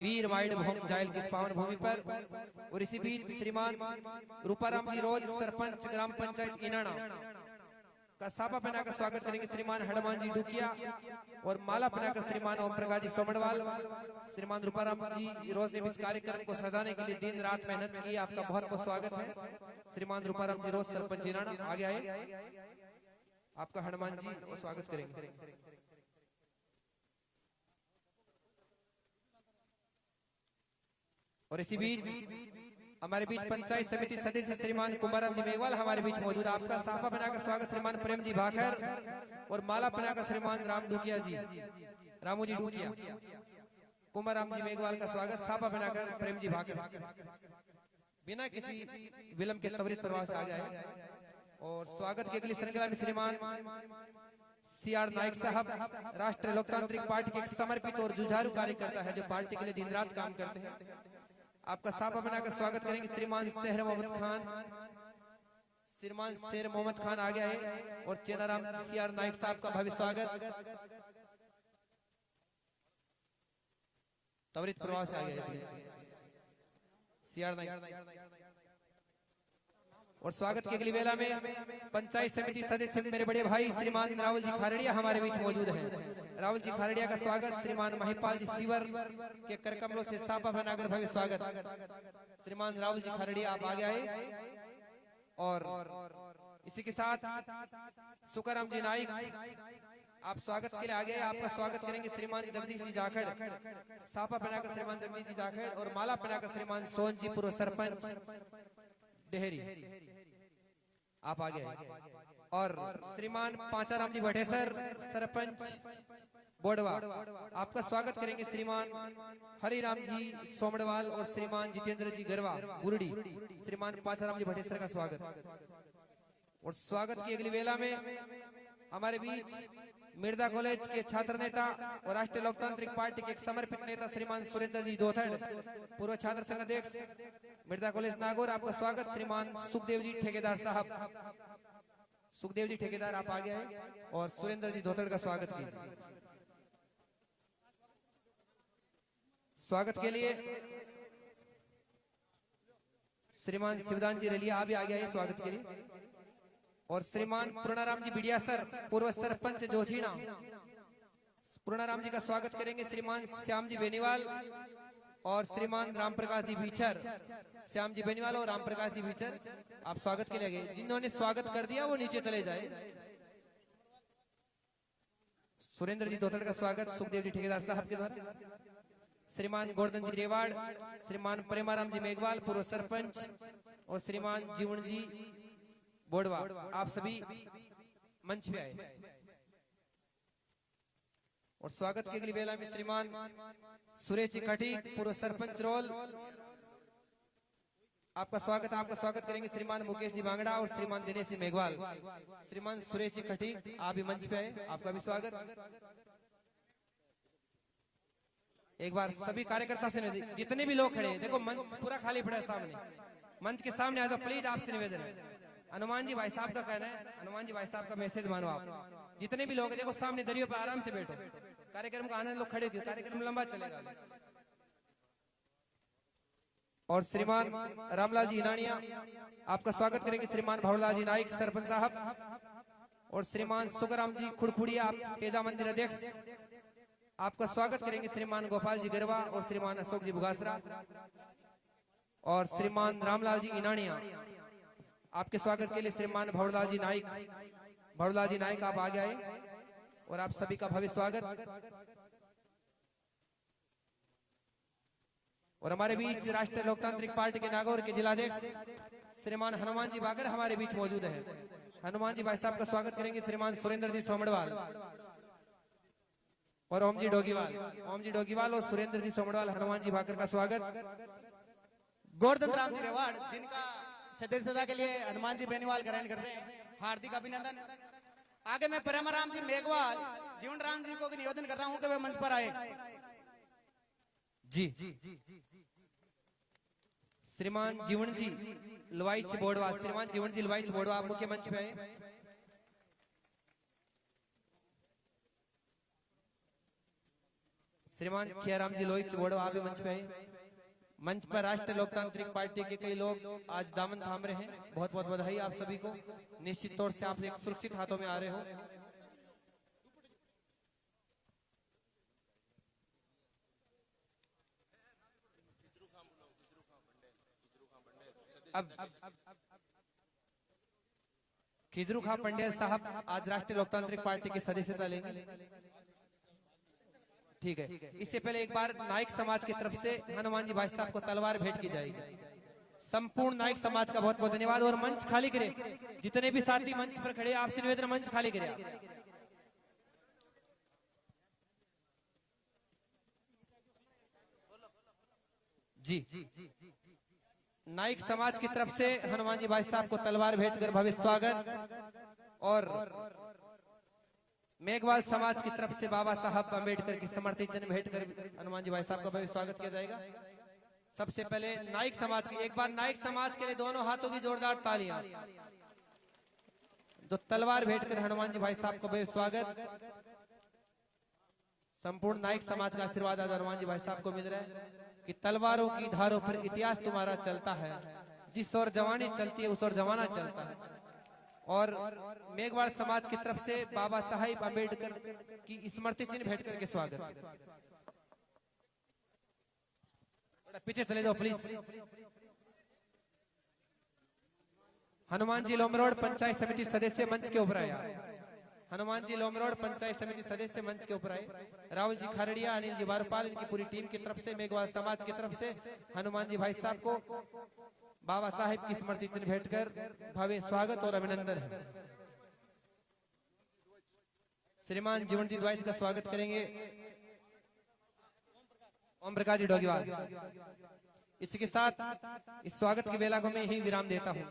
वीर wide Bhoom जायल की इस पावन भूमि पर। और इसी बीच श्रीमान रूपाराम जी रोज सरपंच ग्राम पंचायत इनाना का सापा पहनाकर स्वागत करेंगे श्रीमान हनुमान जी डुकिया, और माला पहनाकर श्रीमान ओम प्रकाश जी सोमड़वाल। श्रीमान रूपाराम जी रोज ने इस कार्यक्रम को सजाने के लिए दिन रात मेहनत की, आपका बहुत बहुत स्वागत है। श्रीमान रूपाराम जी रोज सरपंच इनाना आगे आए, आपका हनुमान जी स्वागत करेंगे। और इसी बीच हमारे बीच पंचायत समिति सदस्य श्रीमान कुमाराम जी मेघवाल हमारे बीच मौजूद, आपका साफा बनाकर स्वागत श्रीमान प्रेम जी भाकर, और माला बनाकर श्रीमान राम डुकिया जी, रामू जी डुकिया। कुमाराम जी मेघवाल का स्वागत साफा बनाकर प्रेम जी भाकर। बिना किसी विलंब के त्वरित प्रवाह से आ गए। और स्वागत की अगली श्रृंखला में श्रीमान सीआर नाइक साहब राष्ट्रीय लोकतांत्रिक पार्टी के एक समर्पित और जुझारू कार्यकर्ता है जो पार्टी के लिए दिन रात काम करते हैं। आपका साफा बनाकर स्वागत करेंगे श्रीमान शेर मोहम्मद खान। श्रीमान शेर मोहम्मद खान आ गया है, और चेनाराम सीआर नाइक साहब का भव्य स्वागत त्वरित प्रवाह से आ गया है सीआर नाइक। और स्वागत की अगली वेला में पंचायत समिति सदस्य मेरे बड़े भाई श्रीमान राहुल जी खारड़िया हमारे बीच मौजूद हैं। राहुल जी खारड़िया का स्वागत श्रीमान महिपाल जी सीवर के करकमलों से सापा बनाकर भव्य स्वागत। श्रीमान राहुल जी खारड़िया आप आगे आए। और इसी के साथ सुकाराम जी नाइक आप स्वागत के लिए आगे, आपका स्वागत करेंगे श्रीमान जगदीश जी जाखड़। सापा बनाकर श्रीमान जगदीश जी जाखड़, और माला बनाकर श्रीमान सोन जी पूर्व सरपंच डेहरी आप आगे। और श्रीमान पांचाराम जी भटेसर सरपंच बोडवा, आपका स्वागत करेंगे श्रीमान हरिराम जी सोमड़वाल और श्रीमान जितेंद्र जी गरवा बुरडी। श्रीमान पांचाराम जी भटेसर का स्वागत। और स्वागत की अगली वेला में हमारे बीच मिर्दा कॉलेज के छात्र नेता और राष्ट्रीय लोकतांत्रिक पार्टी के एक समर्पित नेता श्रीमान सुरेंद्र जी दोथड़ पूर्व छात्र संघ अध्यक्ष मिर्दा कॉलेज नागौर, आपका स्वागत। श्रीमान सुखदेव जी ठेकेदार साहब, सुखदेव जी ठेकेदार आप आगे आए, और सुरेंद्र जी धोतड़ का स्वागत कीजिए। स्वागत के लिए श्रीमान शिवदान जी रेलिया आप भी आगे आए स्वागत के लिए। और श्रीमान पूर्णाराम जी बिडिया सर पूर्व सरपंच जोशीना, पूर्णाराम जी का स्वागत करेंगे श्रीमान श्याम जी बेनीवाल और श्रीमान राम प्रकाश जी भीचर। श्याम जी बेनीवाल और राम प्रकाश जी भीचर आप स्वागत के लिए गए। जिन्होंने स्वागत कर दिया वो नीचे चले जाए। सुरेंद्र जी धोतड़ का स्वागत सुखदेव जी ठेकेदार साहब के द्वारा। श्रीमान गोवर्धन जी रेवाड़, श्रीमान प्रेमाराम जी मेघवाल पूर्व सरपंच, और श्रीमान जीवन जी बोडवा आप सभी मंच पे आए। और स्वागत की अगली वेला में श्रीमान सुरेश जी खटीक पूर्व सरपंच रोल, आपका स्वागत करेंगे श्रीमान मुकेश जी बांगड़ा और श्रीमान दिनेश जी मेघवाल। श्रीमान सुरेश जी खटीक आप भी मंच पे आए, आपका भी स्वागत। एक बार सभी कार्यकर्ता से जितने भी लोग खड़े हैं, देखो मंच पूरा खाली पड़ा है सामने, मंच के सामने आ जाओ प्लीज, आपसे निवेदन है। हनुमान जी भाई साहब का कहना है, हनुमान जी भाई साहब का मैसेज मानो आप। जितने भी लोग देखो सामने दरियों पर आराम से बैठो, कार्यक्रम का आनंद लोग खड़े क्यों, कार्यक्रम लंबा चलेगा। और श्रीमान रामलाल जी इनानिया आपका स्वागत करेंगे श्रीमान भवलाल जी नाइक सरपंच साहब, और श्रीमान सुखराम जी खुड़खुड़िया आप तेजा मंदिर अध्यक्ष, आपका स्वागत करेंगे श्रीमान गोपाल जी गरवा और श्रीमान अशोक जी बुगासरा, और श्रीमान रामलाल जी इनानिया आपके स्वागत के लिए श्रीमान भवलाल जी नाइक आप आगे आए, और आप सभी का भव्य स्वागत। और हमारे बीच राष्ट्रीय लोकतांत्रिक पार्टी के नागौर के जिलाध्यक्ष श्रीमान हनुमान जी बागर हमारे बीच मौजूद है। हनुमान जी भाई साहब का स्वागत करेंगे श्रीमान सुरेंद्र जी सोमड़वाल और ओम जी डोगीवाल और सुरेंद्र जी सोमड़वाल। हनुमान जी भाकर का स्वागत। गोवर्धन राम जी रेवाड़ जिनका सदस्यता के लिए हनुमान जी बेनीवाल ग्रहण कर रहे हैं, हार्दिक अभिनंदन। आगे मैं प्रेमाराम जी मेघवाल जीवन राम जी को निवेदन कर रहा हूं कि वे मंच पर आए जी। श्रीमान जीवन जी लवाइच बोडवा, श्रीमान जीवन जी लवाइच बोडवा आप मुख्य मंच पे आए। श्रीमान खियाराम जी लोहित चिबोड़ो आप भी मंच पे आए। मंच पर राष्ट्रीय लोकतांत्रिक पार्टी के कई लोग आज दामन थाम रहे हैं, बहुत बहुत बधाई आप सभी को। निश्चित तौर से आप एक सुरक्षित हाथों में आ रहे हो। अब खिजरू खां पंडेल साहब आज राष्ट्रीय लोकतांत्रिक पार्टी की सदस्यता लेंगे। ठीक है, इससे पहले एक बार नाइक समाज की तरफ से हनुमान जी भाई साहब को तलवार भेंट की जाएगी। संपूर्ण नाइक समाज का बहुत बहुत धन्यवाद। और मंच खाली करें, जितने भी साथी मंच पर खड़े आपसे निवेदन मंच खाली करें। जी, नाइक समाज की तरफ से हनुमान जी भाई साहब को तलवार भेंट कर भव्य स्वागत। और मेघवाल समाज की तरफ से बाबा साहब अम्बेडकर की समर्थी चिन्ह भेंट कर हनुमान जी भाई साहब का भव्य स्वागत किया जाएगा। सबसे पहले नाइक समाज की, एक बार नाइक समाज के लिए दोनों हाथों की जोरदार तालियां। जो तलवार भेंट कर हनुमान जी भाई साहब का भव्य स्वागत। संपूर्ण नाइक समाज का आशीर्वाद आज हनुमान जी भाई साहब को मिल रहा है कि तलवारों की धारों पर इतिहास तुम्हारा चलता है, जिस ओर जवानी चलती है उस ओर जमाना चलता है। और मेघवाड़ समाज की तरफ से बाबा साहेब अम्बेडकर की स्मृति चिन्ह भेंट करके स्वागत। पीछे चले जाओ प्लीज। हनुमान जी लोमरोड पंचायत समिति सदस्य मंच के ऊपर आया। हनुमान जी लोमरोड पंचायत समिति सदस्य मंच के ऊपर आए। राहुल जी खरड़िया, अनिल जी वारपाल, इनकी पूरी टीम की तरफ से मेघवाल समाज की तरफ से हनुमान जी भाई साहब को बाबा साहेब की स्मृति चिन्ह भेंट कर भव्य स्वागत और अभिनंदन है। श्रीमान जीवन जी द्वाइज का स्वागत करेंगे ओम प्रकाश जी डोगीवाल। इसके साथ इस स्वागत की बेला को मैं ही विराम देता हूं।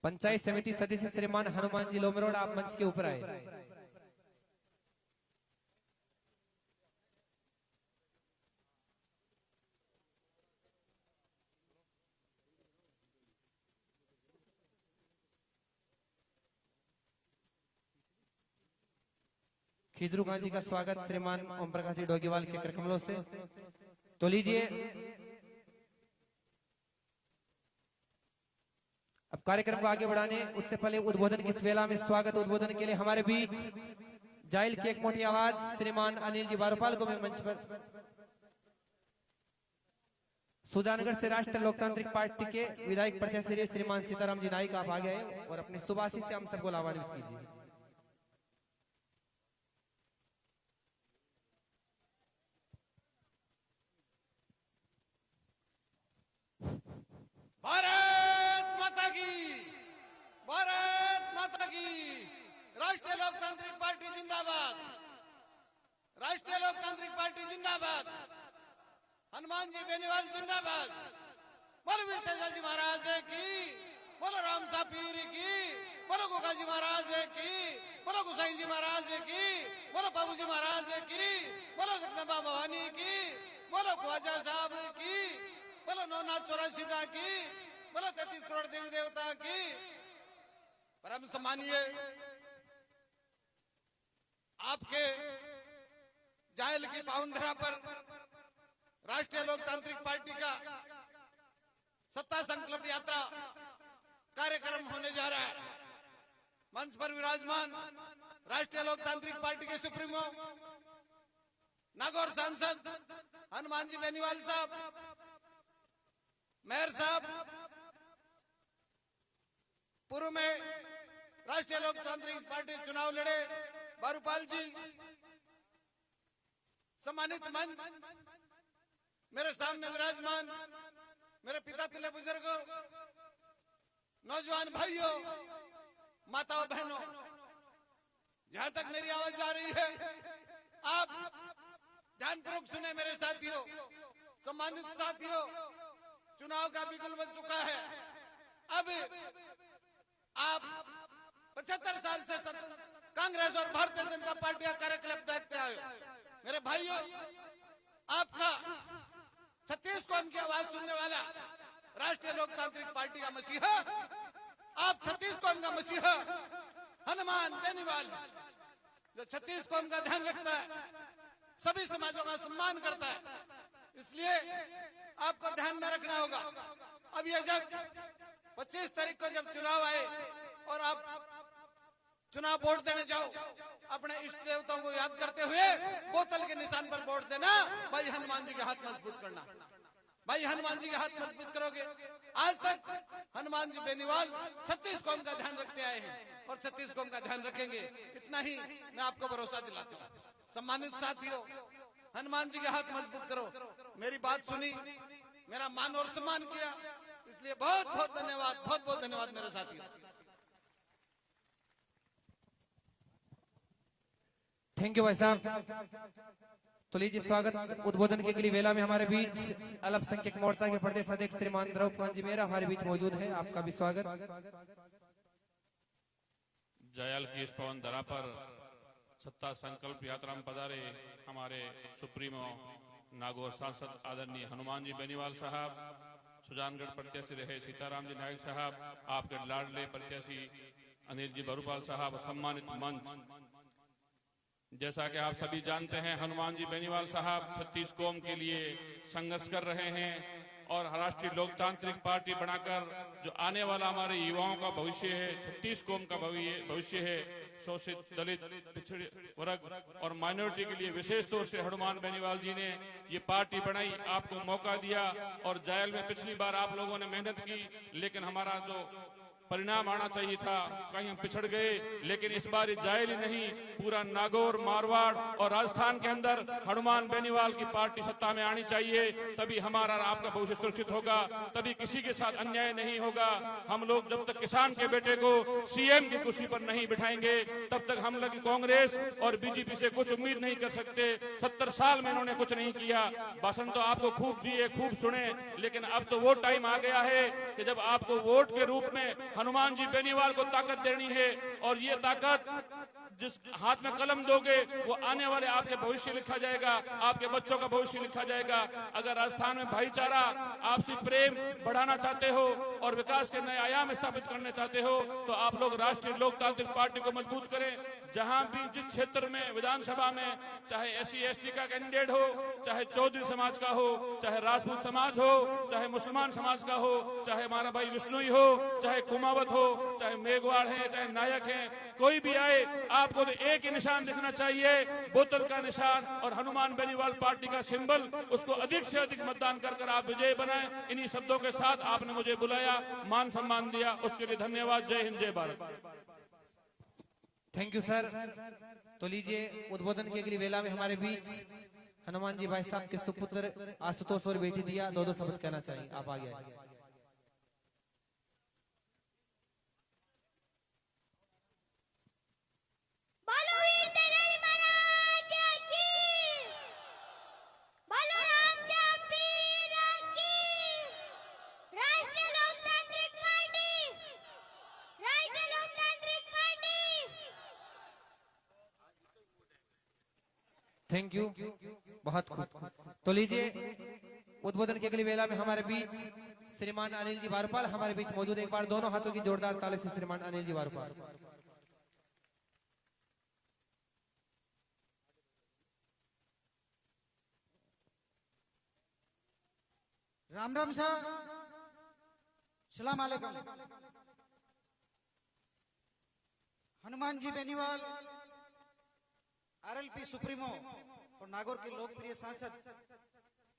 पंचायत समिति सदस्य श्रीमान हनुमान जी लोमरोड आप मंच के ऊपर आए। खिजरू खां जी का स्वागत श्रीमान ओम प्रकाश जी डोगीवाल के करकमलों से। तो लीजिए अब कार्यक्रम को आगे बढ़ाने उससे पहले उद्बोधन की इस वेला में स्वागत उद्बोधन के लिए हमारे बीच जाइल की एक मोटी आवाज श्रीमान अनिल जी वारपाल को मैं मंच पर, सुजानगढ़ से राष्ट्रीय लोकतांत्रिक पार्टी के विधायक प्रत्याशी श्रीमान सीताराम जी नाइक आप आगे आए और अपने सुभाषी से हम सबको लाभान्वित कीजिए। भारत माता की, भारत माता की। राष्ट्रीय लोकतांत्रिक पार्टी जिंदाबाद, राष्ट्रीय लोकतांत्रिक पार्टी जिंदाबाद। हनुमान जी बेनीवाल जिंदाबाद। बोलो वीर तेजाजी महाराज की, बोलो राम सापीर की, बोलो गोगा जी महाराज की, बोलो गुसाई जी महाराज की, बोलो बाबू जी महाराज की, बोलो जगदम्बा भवानी की, बोलो ख्वाजा साहब की, बोलो नौनाथ चौरासीदा की, बोलो 33 करोड़ देवी देवता की। परम सम्मानीय आपके जायल की पावनधरा पर राष्ट्रीय लोकतांत्रिक पार्टी का सत्ता संकल्प यात्रा कार्यक्रम होने जा रहा है। मंच पर विराजमान राष्ट्रीय लोकतांत्रिक पार्टी के सुप्रीमो नागौर सांसद हनुमान जी बेनीवाल साहब, मेयर साहब, पूर्व में राष्ट्रीय लोकतांत्रिक पार्टी चुनाव लड़े बारूपाल जी, सम्मानित मंच, मेरे सामने विराजमान मेरे पिता तुल्य बुजुर्गों, नौजवान भाइयों, माताओं बहनों, जहां तक मेरी आवाज जा रही है आप ध्यानपूर्वक सुने मेरे साथियों, सम्मानित साथियों। चुनाव का बिगुल बन चुका है। अब आप 75 साल से कांग्रेस और भारतीय जनता पार्टी का कार्यक्रम देखते आए। मेरे भाइयों, आपका 36 कौम की आवाज सुनने वाला राष्ट्रीय लोकतांत्रिक पार्टी का मसीहा, आप 36 कौम का मसीहा हनुमान बेनीवाल जो 36 कौम का ध्यान रखता है, सभी समाजों का सम्मान करता है। इसलिए आपको ध्यान में रखना होगा। अब ये जब 25 तारीख को जब चुनाव आए और आप चुनाव वोट देने जाओ, अपने इष्ट देवताओं को याद करते हुए बोतल के निशान पर वोट देना। भाई हनुमान जी के हाथ मजबूत करना। भाई हनुमान जी के हाथ मजबूत करोगे। आज तक हनुमान जी बेनीवाल 36 कौम का ध्यान रखते आए हैं और 36 कौम का ध्यान रखेंगे। इतना ही मैं आपको भरोसा दिलाता हूँ। सम्मानित साथियों, हनुमान जी के हाथ मजबूत करो। मेरी बात सुनी, मेरा मान और सम्मान किया, इसलिए बहुत बहुत धन्यवाद, बहुत बहुत धन्यवाद मेरे साथियों। थैंक यू भाई साहब। तो लीजिए स्वागत उद्बोधन के लिए वेला में हमारे बीच अल्पसंख्यक मोर्चा के प्रदेश अध्यक्ष श्रीमान द्रौपदी जी मेरा हमारे बीच मौजूद है। आपका भी स्वागत। जयल की इस पवन धरा पर सत्ता संकल्प यात्रा में पधारे हमारे सुप्रीमो नागौर सांसद आदरणीय हनुमान जी बेनीवाल साहब, सुजानगढ़ प्रत्याशी रहे सीताराम जी नायक साहब, आपके लाडले प्रत्याशी अनिल जी बरूपाल साहब, सम्मानित मंच। जैसा कि आप सभी जानते हैं, हनुमान जी बेनीवाल साहब 36 कौम के लिए संघर्ष कर रहे हैं और राष्ट्रीय लोकतांत्रिक पार्टी बनाकर जो आने वाला हमारे युवाओं का भविष्य है, 36 कौम का भविष्य है, शोषित, दलित, पिछड़े वर्ग और माइनॉरिटी के लिए विशेष तौर से हनुमान बेनीवाल जी ने ये पार्टी बनाई, आपको मौका दिया। और जायल में पिछली बार आप लोगों ने मेहनत की, लेकिन हमारा जो परिणाम आना चाहिए था, कहीं हम पिछड़ गए। लेकिन इस बार जायल ही नहीं, पूरा नागौर, मारवाड़ और राजस्थान के अंदर हनुमान बेनीवाल की पार्टी सत्ता में आनी चाहिए। तभी हमारा आपका भविष्य सुरक्षित होगा, तभी किसी के साथ अन्याय नहीं होगा। हम लोग जब तक किसान के बेटे को सीएम की कुर्सी पर नहीं बिठाएंगे, तब तक हम लोग कांग्रेस और बीजेपी से कुछ उम्मीद नहीं कर सकते। 70 साल में इन्होंने कुछ नहीं किया। भाषण तो आपको खूब दिए, खूब सुने, लेकिन अब तो वो टाइम आ गया है कि जब आपको वोट के रूप में हनुमान जी बेनीवाल को ताकत देनी है। और ये ताकत जिस हाथ में कलम दोगे, वो आने वाले आपके भविष्य लिखा जाएगा, आपके बच्चों का भविष्य लिखा जाएगा। अगर राजस्थान में भाईचारा, आपसी प्रेम बढ़ाना चाहते हो और विकास के नए आयाम स्थापित करने चाहते हो, तो आप लोग राष्ट्रीय लोकतांत्रिक पार्टी को मजबूत करें। जहां भी जिस क्षेत्र में विधानसभा में, चाहे SC ST का कैंडिडेट हो, चाहे चौधरी समाज का हो, चाहे राजपूत समाज हो, चाहे मुसलमान समाज का हो, चाहे हमारा भाई विष्णुई हो, चाहे कुमावत हो, चाहे मेघवाड़ है, चाहे नायक है, कोई भी आए, आपको तो एक ही निशान दिखना चाहिए, बोतल का निशान और हनुमान बेनीवाल पार्टी का सिंबल। उसको अधिक से अधिक मतदान कर आप विजय बनाएं। इन्हीं शब्दों के साथ आपने मुझे बुलाया, मान सम्मान दिया, उसके लिए धन्यवाद। जय हिंद, जय भारत। Thank you sir. तो लीजिए उद्बोधन के लिए वेला में हमारे बीच हनुमान जी भाई साहब के सुपुत्र आशुतोष और बेटी दिया 2-2 शब्द कहना चाहिए। आप आगे आइए। थैंक यू, बहुत खूब। तो लीजिए उद्बोधन के लिए वेला में हमारे बीच श्रीमान अनिल जी बारूपाल हमारे बीच मौजूद। एक बार दोनों हाथों की जोरदार ताली से श्रीमान अनिल जी बारूपाल। राम राम सर, सलाम अलैकुम। हनुमान जी बेनीवाल RLP सुप्रीमो और नागौर के लोकप्रिय सांसद,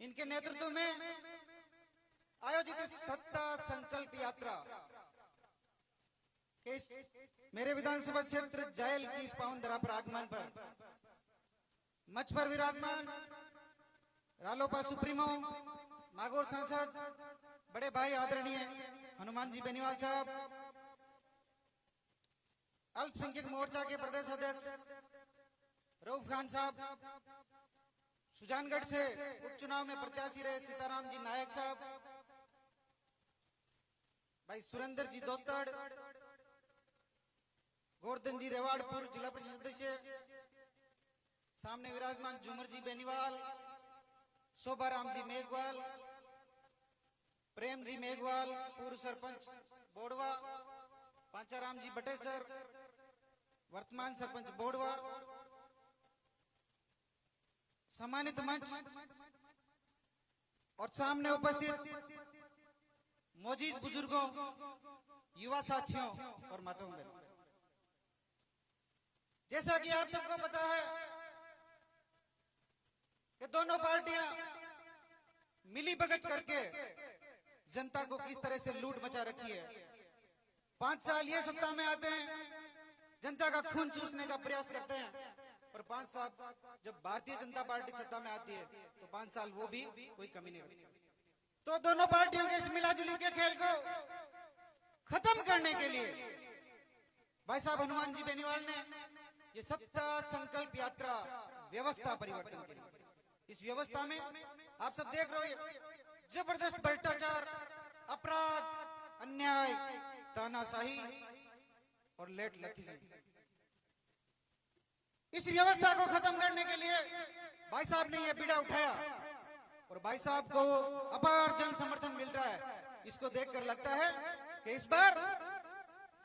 इनके नेतृत्व में आयोजित सत्ता संकल्प यात्रा के मेरे विधानसभा क्षेत्र जायल की इस पावन धरा पर आगमन पर मंच पर विराजमान रालोपा सुप्रीमो, नागौर सांसद, बड़े भाई आदरणीय हनुमान जी बेनीवाल साहब, अल्पसंख्यक मोर्चा के प्रदेश अध्यक्ष रऊफ खान साहब, सुजानगढ़ से उपचुनाव में प्रत्याशी रहे सीताराम जी नायक साहब, भाई सुरेंद्र जी दोतड़, गोवर्धन जी रेवाड़पुर जिला परिषद सदस्य, सामने विराजमान झूमर जी बेनीवाल, शोभाराम जी मेघवाल, प्रेम जी मेघवाल, पूर्व सरपंच बोड़वा, पांचाराम जी बटेसर, वर्तमान सरपंच बोड़वा, सम्मानित मंच और सामने उपस्थित मौजूद बुजुर्गों, युवा साथियों और माताओं बहनों, जैसा कि आप सबको पता है कि दोनों पार्टियां मिली भगत करके जनता को किस तरह से लूट मचा रखी है। 5 साल ये सत्ता में आते हैं, जनता का खून चूसने का प्रयास करते हैं, और 5 साल जब भारतीय जनता पार्टी सत्ता में आती है तो 5 साल वो भी कोई कमी नहीं रखती। तो दोनों पार्टियों के इस मिलाजुली के खेल को खत्म करने के लिए भाई साहब हनुमान जी बेनीवाल ने ये सत्ता संकल्प यात्रा व्यवस्था परिवर्तन के लिए, इस व्यवस्था में आप सब देख रहे हो जबरदस्त भ्रष्टाचार, अपराध, अन्याय, तानाशाही और लेट लतीफी, इस व्यवस्था को खत्म करने के लिए भाई साहब ने यह बीड़ा उठाया और भाई साहब को अपार जन समर्थन मिल रहा है। इसको देखकर लगता है कि इस बार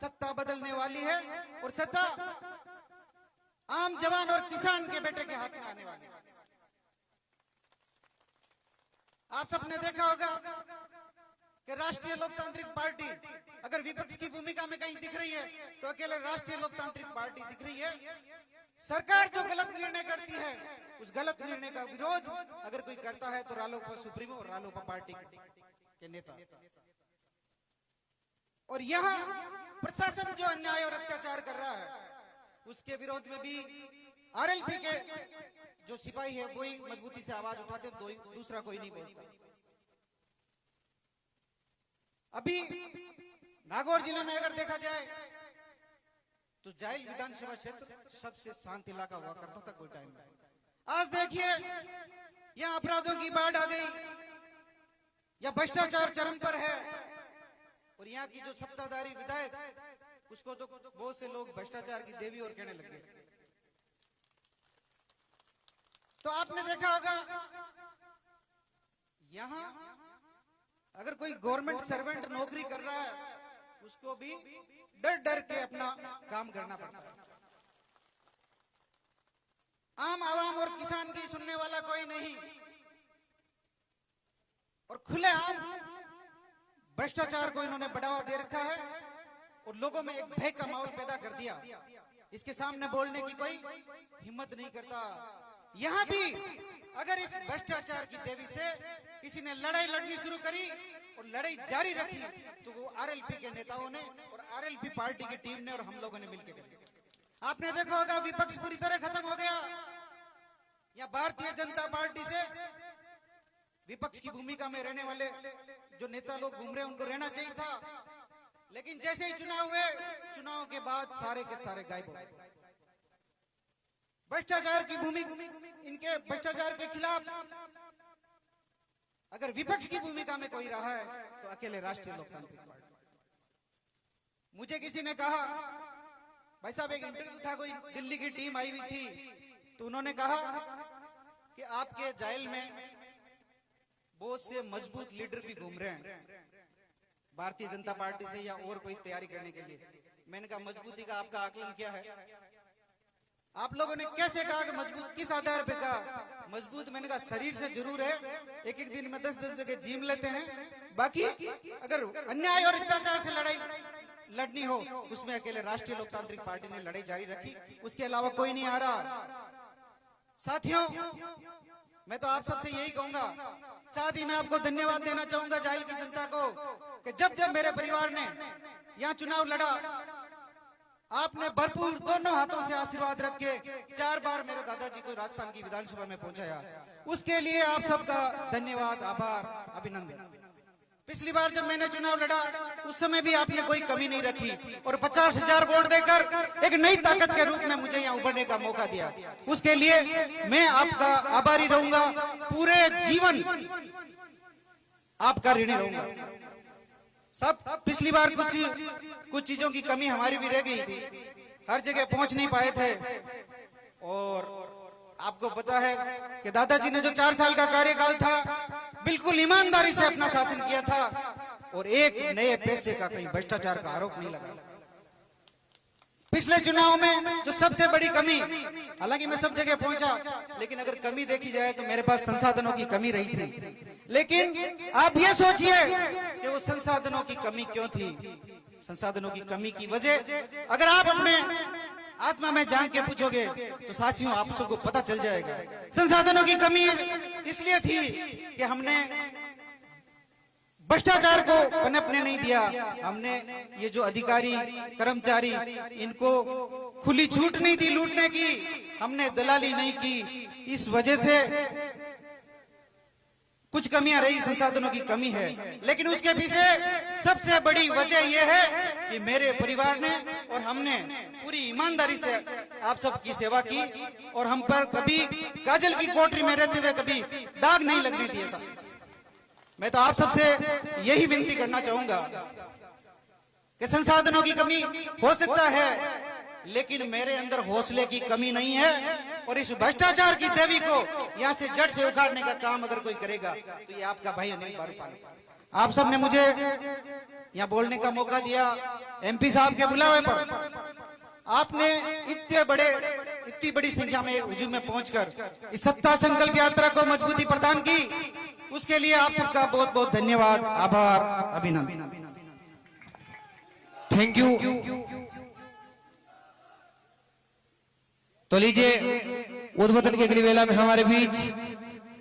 सत्ता बदलने वाली है और सत्ता आम जवान और किसान के बेटे के हाथ में आने वाली है। आप सबने देखा होगा कि राष्ट्रीय लोकतांत्रिक पार्टी अगर विपक्ष की भूमिका में कहीं दिख रही है तो अकेले राष्ट्रीय लोकतांत्रिक पार्टी दिख रही है। सरकार जो गलत निर्णय करती है उस गलत निर्णय का विरोध अगर कोई करता है तो रालोपा सुप्रीमो और रालोपा पार्टी के नेता, और यहाँ प्रशासन जो अन्याय और अत्याचार कर रहा है उसके विरोध में भी आरएलपी के जो सिपाही है वही मजबूती से आवाज उठाते हैं, दूसरा कोई नहीं बोलता। अभी नागौर जिले में अगर देखा जाए तो जाइल विधानसभा क्षेत्र सबसे शांत इलाका हुआ करता था कोई टाइम में। आज देखिए यहाँ अपराधों की बाढ़ आ गई, या भ्रष्टाचार चरम पर है, और यहाँ की जो सत्ताधारी विधायक उसको तो बहुत से लोग भ्रष्टाचार की देवी और कहने लग गए। तो आपने देखा होगा यहाँ अगर कोई गवर्नमेंट सर्वेंट नौकरी कर रहा है उसको भी डर डर के अपना काम करना पड़ता है। आम आवाम और किसान की सुनने वाला कोई नहीं, और खुलेआम भ्रष्टाचार को इन्होंने बढ़ावा दे रखा है और लोगों में एक भय का माहौल पैदा कर दिया। इसके सामने बोलने की कोई हिम्मत नहीं करता। यहाँ भी अगर इस भ्रष्टाचार की देवी से किसी ने लड़ाई लड़नी शुरू करी और लड़ाई जारी रखी तो वो आरएलपी के नेताओं ने और आरएलपी पार्टी की टीम ने और हम लोगों ने मिलकर करी। आपने देखा होगा विपक्ष पूरी तरह खत्म हो गया। या भारतीय जनता पार्टी से विपक्ष की भूमिका में रहने वाले जो नेता लोग घूम रहे उनको रहना चाहिए था, लेकिन जैसे ही चुनाव हुए, चुनाव के बाद सारे के सारे गायब हो गए। भ्रष्टाचार की भूमिका, इनके भ्रष्टाचार के खिलाफ अगर विपक्ष की भूमिका में कोई रहा है तो अकेले राष्ट्रीय लोकतांत्रिक पार्टी। मुझे किसी ने कहा, भाई साहब एक इंटरव्यू था, कोई दिल्ली की टीम आई हुई थी, तो उन्होंने कहा कि आपके जाइल में बहुत से मजबूत लीडर भी घूम रहे हैं भारतीय जनता पार्टी से या और कोई तैयारी करने के लिए। मैंने कहा मजबूती का आपका आकलन क्या है? आप लोगों ने कैसे कहा कि मजबूत, किस आधार पे कहा मजबूत? मैंने कहा शरीर से जरूर है, एक एक दिन में 10-10 जगह जिम लेते हैं, बाकी अगर अन्याय और अत्याचार से लड़ाई लड़नी हो उसमें अकेले राष्ट्रीय लोकतांत्रिक पार्टी ने लड़ाई जारी रखी, उसके अलावा कोई नहीं आ रहा। साथियों, मैं तो आप सबसे यही कहूंगा, साथ ही मैं आपको धन्यवाद देना चाहूंगा जाइल की जनता को कि जब जब मेरे परिवार ने यहाँ चुनाव लड़ा आपने भरपूर दोनों हाथों से आशीर्वाद रख के 4 बार मेरे दादाजी को राजस्थान की विधानसभा में पहुंचाया। उसके लिए आप सबका धन्यवाद, आभार, अभिनंदन। पिछली बार जब मैंने चुनाव लड़ा उस समय भी आपने कोई कमी नहीं रखी और 50,000 वोट देकर एक नई ताकत के रूप में मुझे यहाँ उभरने का मौका दिया। उसके लिए मैं आपका आभारी रहूंगा, पूरे जीवन आपका ऋणी रहूंगा। सब पिछली बार कुछ चीजों की कमी हमारी भी रह गई थी, हर जगह पहुंच नहीं पाए थे, और आपको पता है कि दादाजी ने जो 4 साल का कार्यकाल था बिल्कुल ईमानदारी से अपना शासन किया था और एक नए पैसे का कहीं भ्रष्टाचार का आरोप नहीं लगा। पिछले चुनाव में जो सबसे बड़ी कमी, हालांकि मैं सब जगह पहुंचा, लेकिन अगर कमी देखी जाए तो मेरे पास संसाधनों की कमी रही थी। लेकिन आप ये सोचिए कि वो संसाधनों की कमी क्यों थी। संसाधनों की कमी की वजह अगर आप अपने आत्मा में झांक के पूछोगे तो साथियों आप सबको पता चल जाएगा। संसाधनों की कमी इसलिए थी कि हमने भ्रष्टाचार को पनपने नहीं दिया। हमने ये जो अधिकारी कर्मचारी इनको खुली छूट नहीं दी लूटने की, हमने दलाली नहीं की। इस वजह से कुछ कमियां रही, संसाधनों की कमी है। लेकिन उसके पीछे सबसे बड़ी वजह यह है कि मेरे परिवार ने और हमने पूरी ईमानदारी से आप सबकी सेवा की और हम पर कभी काजल की कोठरी में रहते हुए कभी दाग नहीं लगने दिए साहब। मैं तो आप सबसे यही विनती करना चाहूंगा कि संसाधनों की कमी हो सकता है, लेकिन मेरे अंदर हौसले की कमी नहीं है। और इस भ्रष्टाचार की देवी को यहाँ से जड़ से उखाड़ने का काम अगर कोई करेगा तो ये आपका भाई अनिल बारूपाल। आप सबने मुझे यहाँ बोलने का मौका दिया, एमपी साहब के बुलावे पर आपने इतनी बड़ी संख्या में हुजूम में पहुंचकर इस सत्ता संकल्प यात्रा को मजबूती प्रदान की, उसके लिए आप सबका बहुत बहुत धन्यवाद, आभार, अभिनंदन। Thank you. तो लीजिए उद्बोधन के अगली वेला में हमारे बीच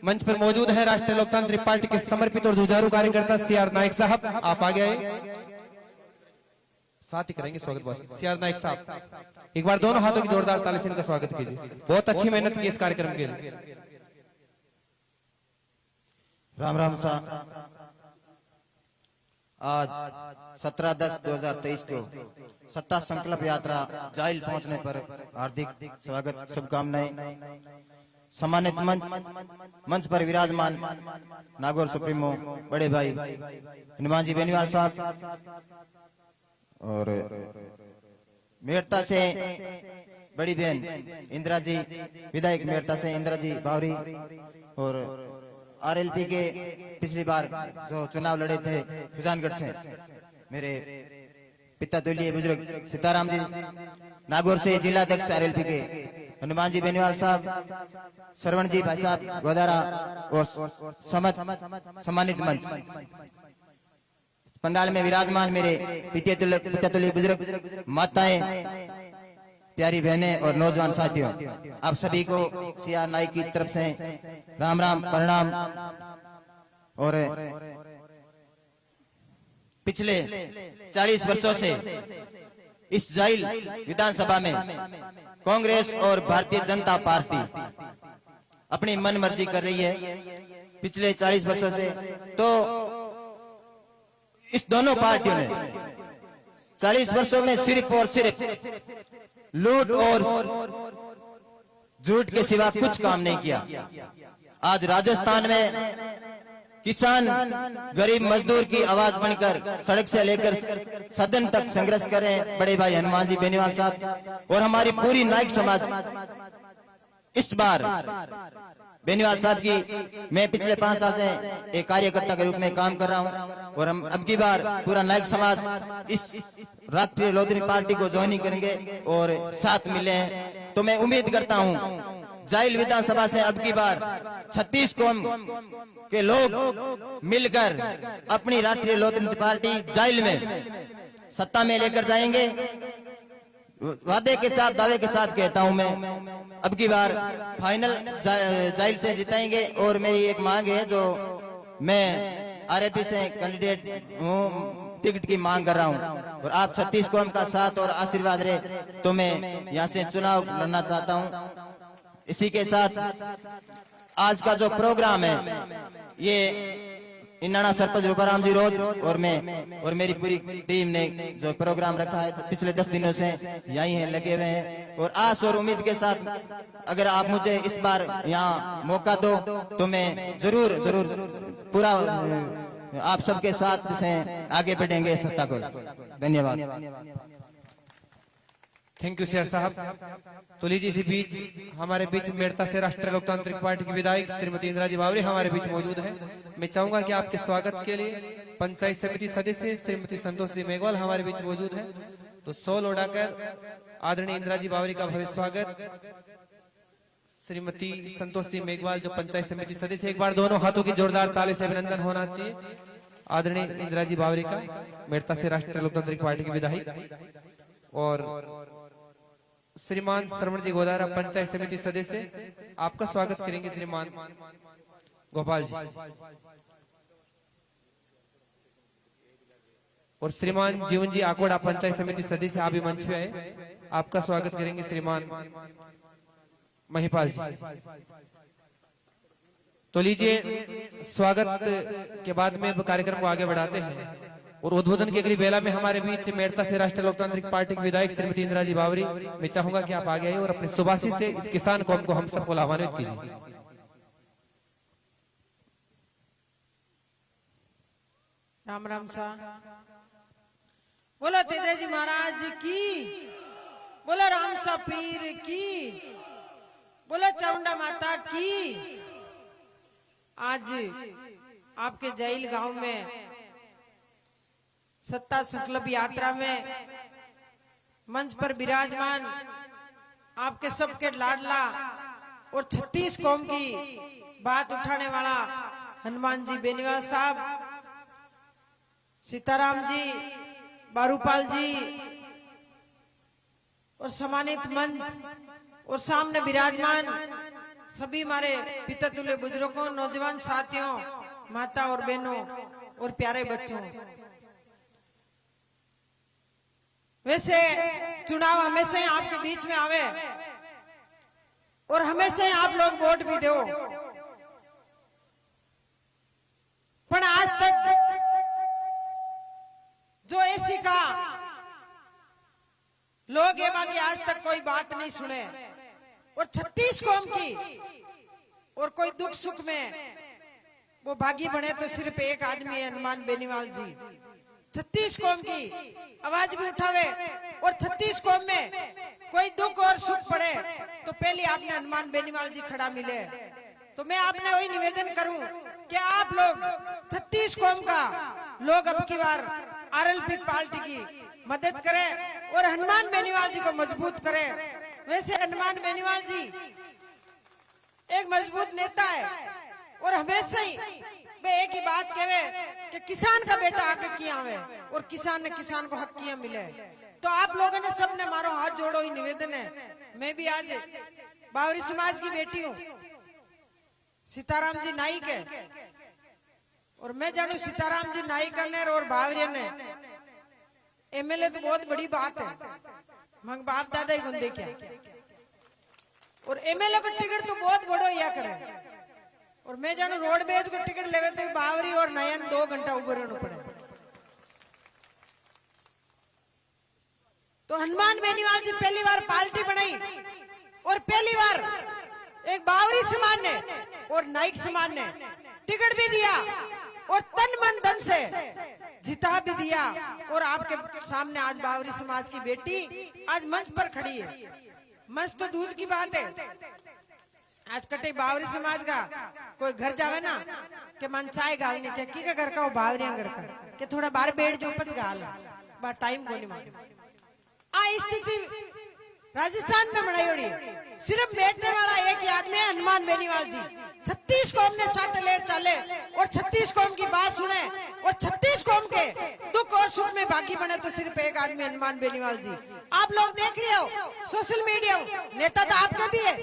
मंच पर मौजूद है राष्ट्रीय लोकतांत्रिक पार्टी के समर्पित और जुझारू कार्यकर्ता सीआर नाइक साहब। आप आ गए, साथ ही करेंगे स्वागत बॉस। सीआर नाइक साहब एक बार दोनों हाथों की जोरदार ताली से इनका स्वागत कीजिए। बहुत अच्छी मेहनत की इस कार्यक्रम के लिए। राम राम साहब। आज 17/10/2023 को सत्ता संकल्प यात्रा जाइल पहुंचने पर हार्दिक स्वागत, शुभकामनाएं। सम्मानित मंच पर विराजमान नागौर सुप्रीमो बड़े भाई हनुमान जी बेनीवाल साहब और मेड़ता से बड़ी बहन इंदिरा जी, विधायक मेड़ता से इंदिरा जी बावरी, और आरएलपी के पिछली बार जो चुनाव लड़े थे सुजानगढ़ से मेरे पिता तुल्य बुजुर्ग सीताराम जी, नागौर से जिला अध्यक्ष आरएलपी के हनुमान जी बेनीवाल साहब, श्रवण जी भाई साहब गोदारा और सम्मानित मंच पंडाल में विराजमान मेरे पिता तुल्य बुजुर्ग माताएं, प्यारी बहनें और नौजवान साथियों, आप सभी को सीआर नाइक की तरफ से राम राम प्रणाम। और पिछले 40 वर्षों से इस जाइल विधानसभा में कांग्रेस और भारतीय जनता पार्टी अपनी मन मर्जी कर रही है। पिछले 40 वर्षों से तो इस दोनों पार्टियों ने 40 वर्षों में सिर्फ और सिर्फ लूट और झूठ के सिवा कुछ काम नहीं किया। आज राजस्थान में किसान गरीब मजदूर की आवाज बनकर सड़क से लेकर सदन तक संघर्ष कर रहे हैं बड़े भाई हनुमान जी बेनीवाल साहब। और हमारी पूरी नाइक समाज इस बार बेनीवाल साहब की, मैं पिछले 5 साल से एक कार्यकर्ता के रूप में काम कर रहा हूं और हम अब की बार पूरा नाइक समाज इस राष्ट्रीय लोकतांत्रिक पार्टी को ज्वाइनिंग करेंगे और साथ मिले हैं। तो मैं उम्मीद करता हूं जाइल विधानसभा से अब की बार 36 कौम के लोग मिलकर अपनी राष्ट्रीय लोकतांत्रिक पार्टी जाइल में सत्ता में लेकर जाएंगे। वादे के साथ, दावे के साथ कहता हूं मैं अब की बार फाइनल जाइल से जिताएंगे। और मेरी एक मांग है, जो मैं आरएलपी से कैंडिडेट हूं, टिकट की मांग कर रहा हूं और आप 36 कौम का साथ और आशीर्वाद रहे तो मैं यहां से चुनाव लड़ना चाहता हूं। इसी के साथ आज का जो प्रोग्राम है, ये इन्नाना सरपंच रूपाराम जी रोज और मैं और मेरी पूरी टीम ने जो प्रोग्राम रखा है, तो पिछले 10 दिनों से यहीं हैं, लगे हुए हैं। और आस और उम्मीद के साथ अगर आप मुझे इस बार यहाँ मौका दो तो मैं जरूर पूरा आप सबके साथ से आगे बढ़ेंगे सत्ता को। धन्यवाद। थैंक यू सीआर साहब। तो लीजिए इसी बीच हमारे बीच मेड़ता से राष्ट्रीय लोकतांत्रिक पार्टी की विधायक श्रीमती इंदिरा जी बावरी हमारे बीच मौजूद है। मैं चाहूंगा कि आपके स्वागत के लिए पंचायत समिति सदस्य श्रीमती संतोष जी मेघवाल हमारे बीच मौजूद है। तो 100 उड़ाकर आदरणीय इंदिरा जी बावरी का भव्य स्वागत। श्रीमती संतोषी मेघवाल जो पंचायत समिति सदस्य, एक बार दोनों हाथों की जोरदार ताली से अभिनंदन होना चाहिए। आदरणीय इंदिरा जी बावरी का मेड़ता से राष्ट्रीय लोकतांत्रिक पार्टी के विधायक, और श्रीमान श्रवण जी गोदारा पंचायत समिति सदस्य, आपका स्वागत करेंगे श्रीमान गोपाल जी। और श्रीमान जीवन जी आकोड़ा पंचायत समिति सदस्य, आप भी मंच पे आए, आपका स्वागत करेंगे श्रीमान महिपाल जी। तो लीजिए, स्वागत के बाद में कार्यक्रम को आगे बढ़ाते हैं और उद्बोधन की अगली बेला में हमारे बीच मेड़ता से राष्ट्रीय लोकतांत्रिक पार्टी के विधायक श्रीमती इंदिरा जी बावरी, मैं चाहूंगा कि आप आगे आइए और अपने सुभाषित से इस किसान कौम को हम सबको लाभान्वित कीजिए। राम राम सा। बोलो तेजाजी महाराज की, बोलो राम सा पीर की, बोलो चामुंडा माता की। आज आपके जैल गांव में सत्ता संकल्प यात्रा में मंच पर विराजमान आपके सबके लाडला और 36 कौम की बात उठाने वाला हनुमान जी बेनीवाल साहब, सीताराम जी, बारूपाल जी और सम्मानित मंच और सामने विराजमान सभी हमारे पिता तुल्य बुजुर्गों, नौजवान साथियों, माता और बहनों और प्यारे बच्चों। वैसे चुनाव हमेशा ही आपके बीच में आवे और हमेशा ही आप लोग वोट भी दो, पर आज तक जो ऐसी का लोग ये बाकी आज तक कोई बात नहीं सुने। और 36 कौम की और कोई दुख सुख में वो भागी बने तो सिर्फ एक आदमी है, हनुमान बेनीवाल जी। 36 कौम की आवाज भी उठावे और 36 कौम में कोई दुख और सुख पड़े तो पहले आपने हनुमान बेनीवाल जी खड़ा मिले। तो मैं आपने वही निवेदन करूं कि आप लोग 36 कौम का लोग अब की बार आरएलपी पार्टी की मदद करें और हनुमान बेनीवाल जी को मजबूत करें। वैसे हनुमान बेनीवाल जी एक मजबूत नेता है और हमेशा ही वे एक ही बात कहे कि किसान का बेटा आके किया हुए और किसान ने किसान को हक किया मिले। तो आप लोगों ने सबने मारो हाथ जोड़ो ही निवेदन है। मैं भी आज बावरी समाज की बेटी हूँ, सीताराम जी नाइक है और मैं जानू सीताराम जी नाइक ने और बावरिया ने एमएलए तो बहुत बड़ी बात है, मंग बाप दादा ही गुंदे क्या। और एमएलए को टिकट तो बहुत बड़ो या करे और मैं जानू रोडवेज को टिकट लेवे तो बावरी और नयन 2 घंटा उबर रहना पड़े। तो हनुमान बेनीवाल जी पहली बार पार्टी बनाई और पहली बार एक बावरी समाज ने और नाइक समाज ने टिकट भी दिया और तन मन धन से जिता भी दिया। और आपके सामने आज बावरी समाज की बेटी आज मंच पर खड़ी है। मंच तो दूध की बात है। आज कटे बावरी समाज का कोई घर जावे ना कि मन चाय गालने के की का घर का वो बावरिया घर का कि थोड़ा बाहर बैठ जो पच गाल बा टाइम को नहीं मांगे। आ स्थिति राजस्थान में बनाई होड़ी सिर्फ बैठने वाला एक ही आदमी है, हनुमान बेनीवाल जी। 36 कौम ने साथ ले चले और 36 कौम की बात सुने और 36 कौम के दुख और सुख में भागी बने तो सिर्फ एक आदमी हनुमान बेनीवाल जी। आप लोग देख रहे हो सोशल मीडिया, नेता तो आपके भी है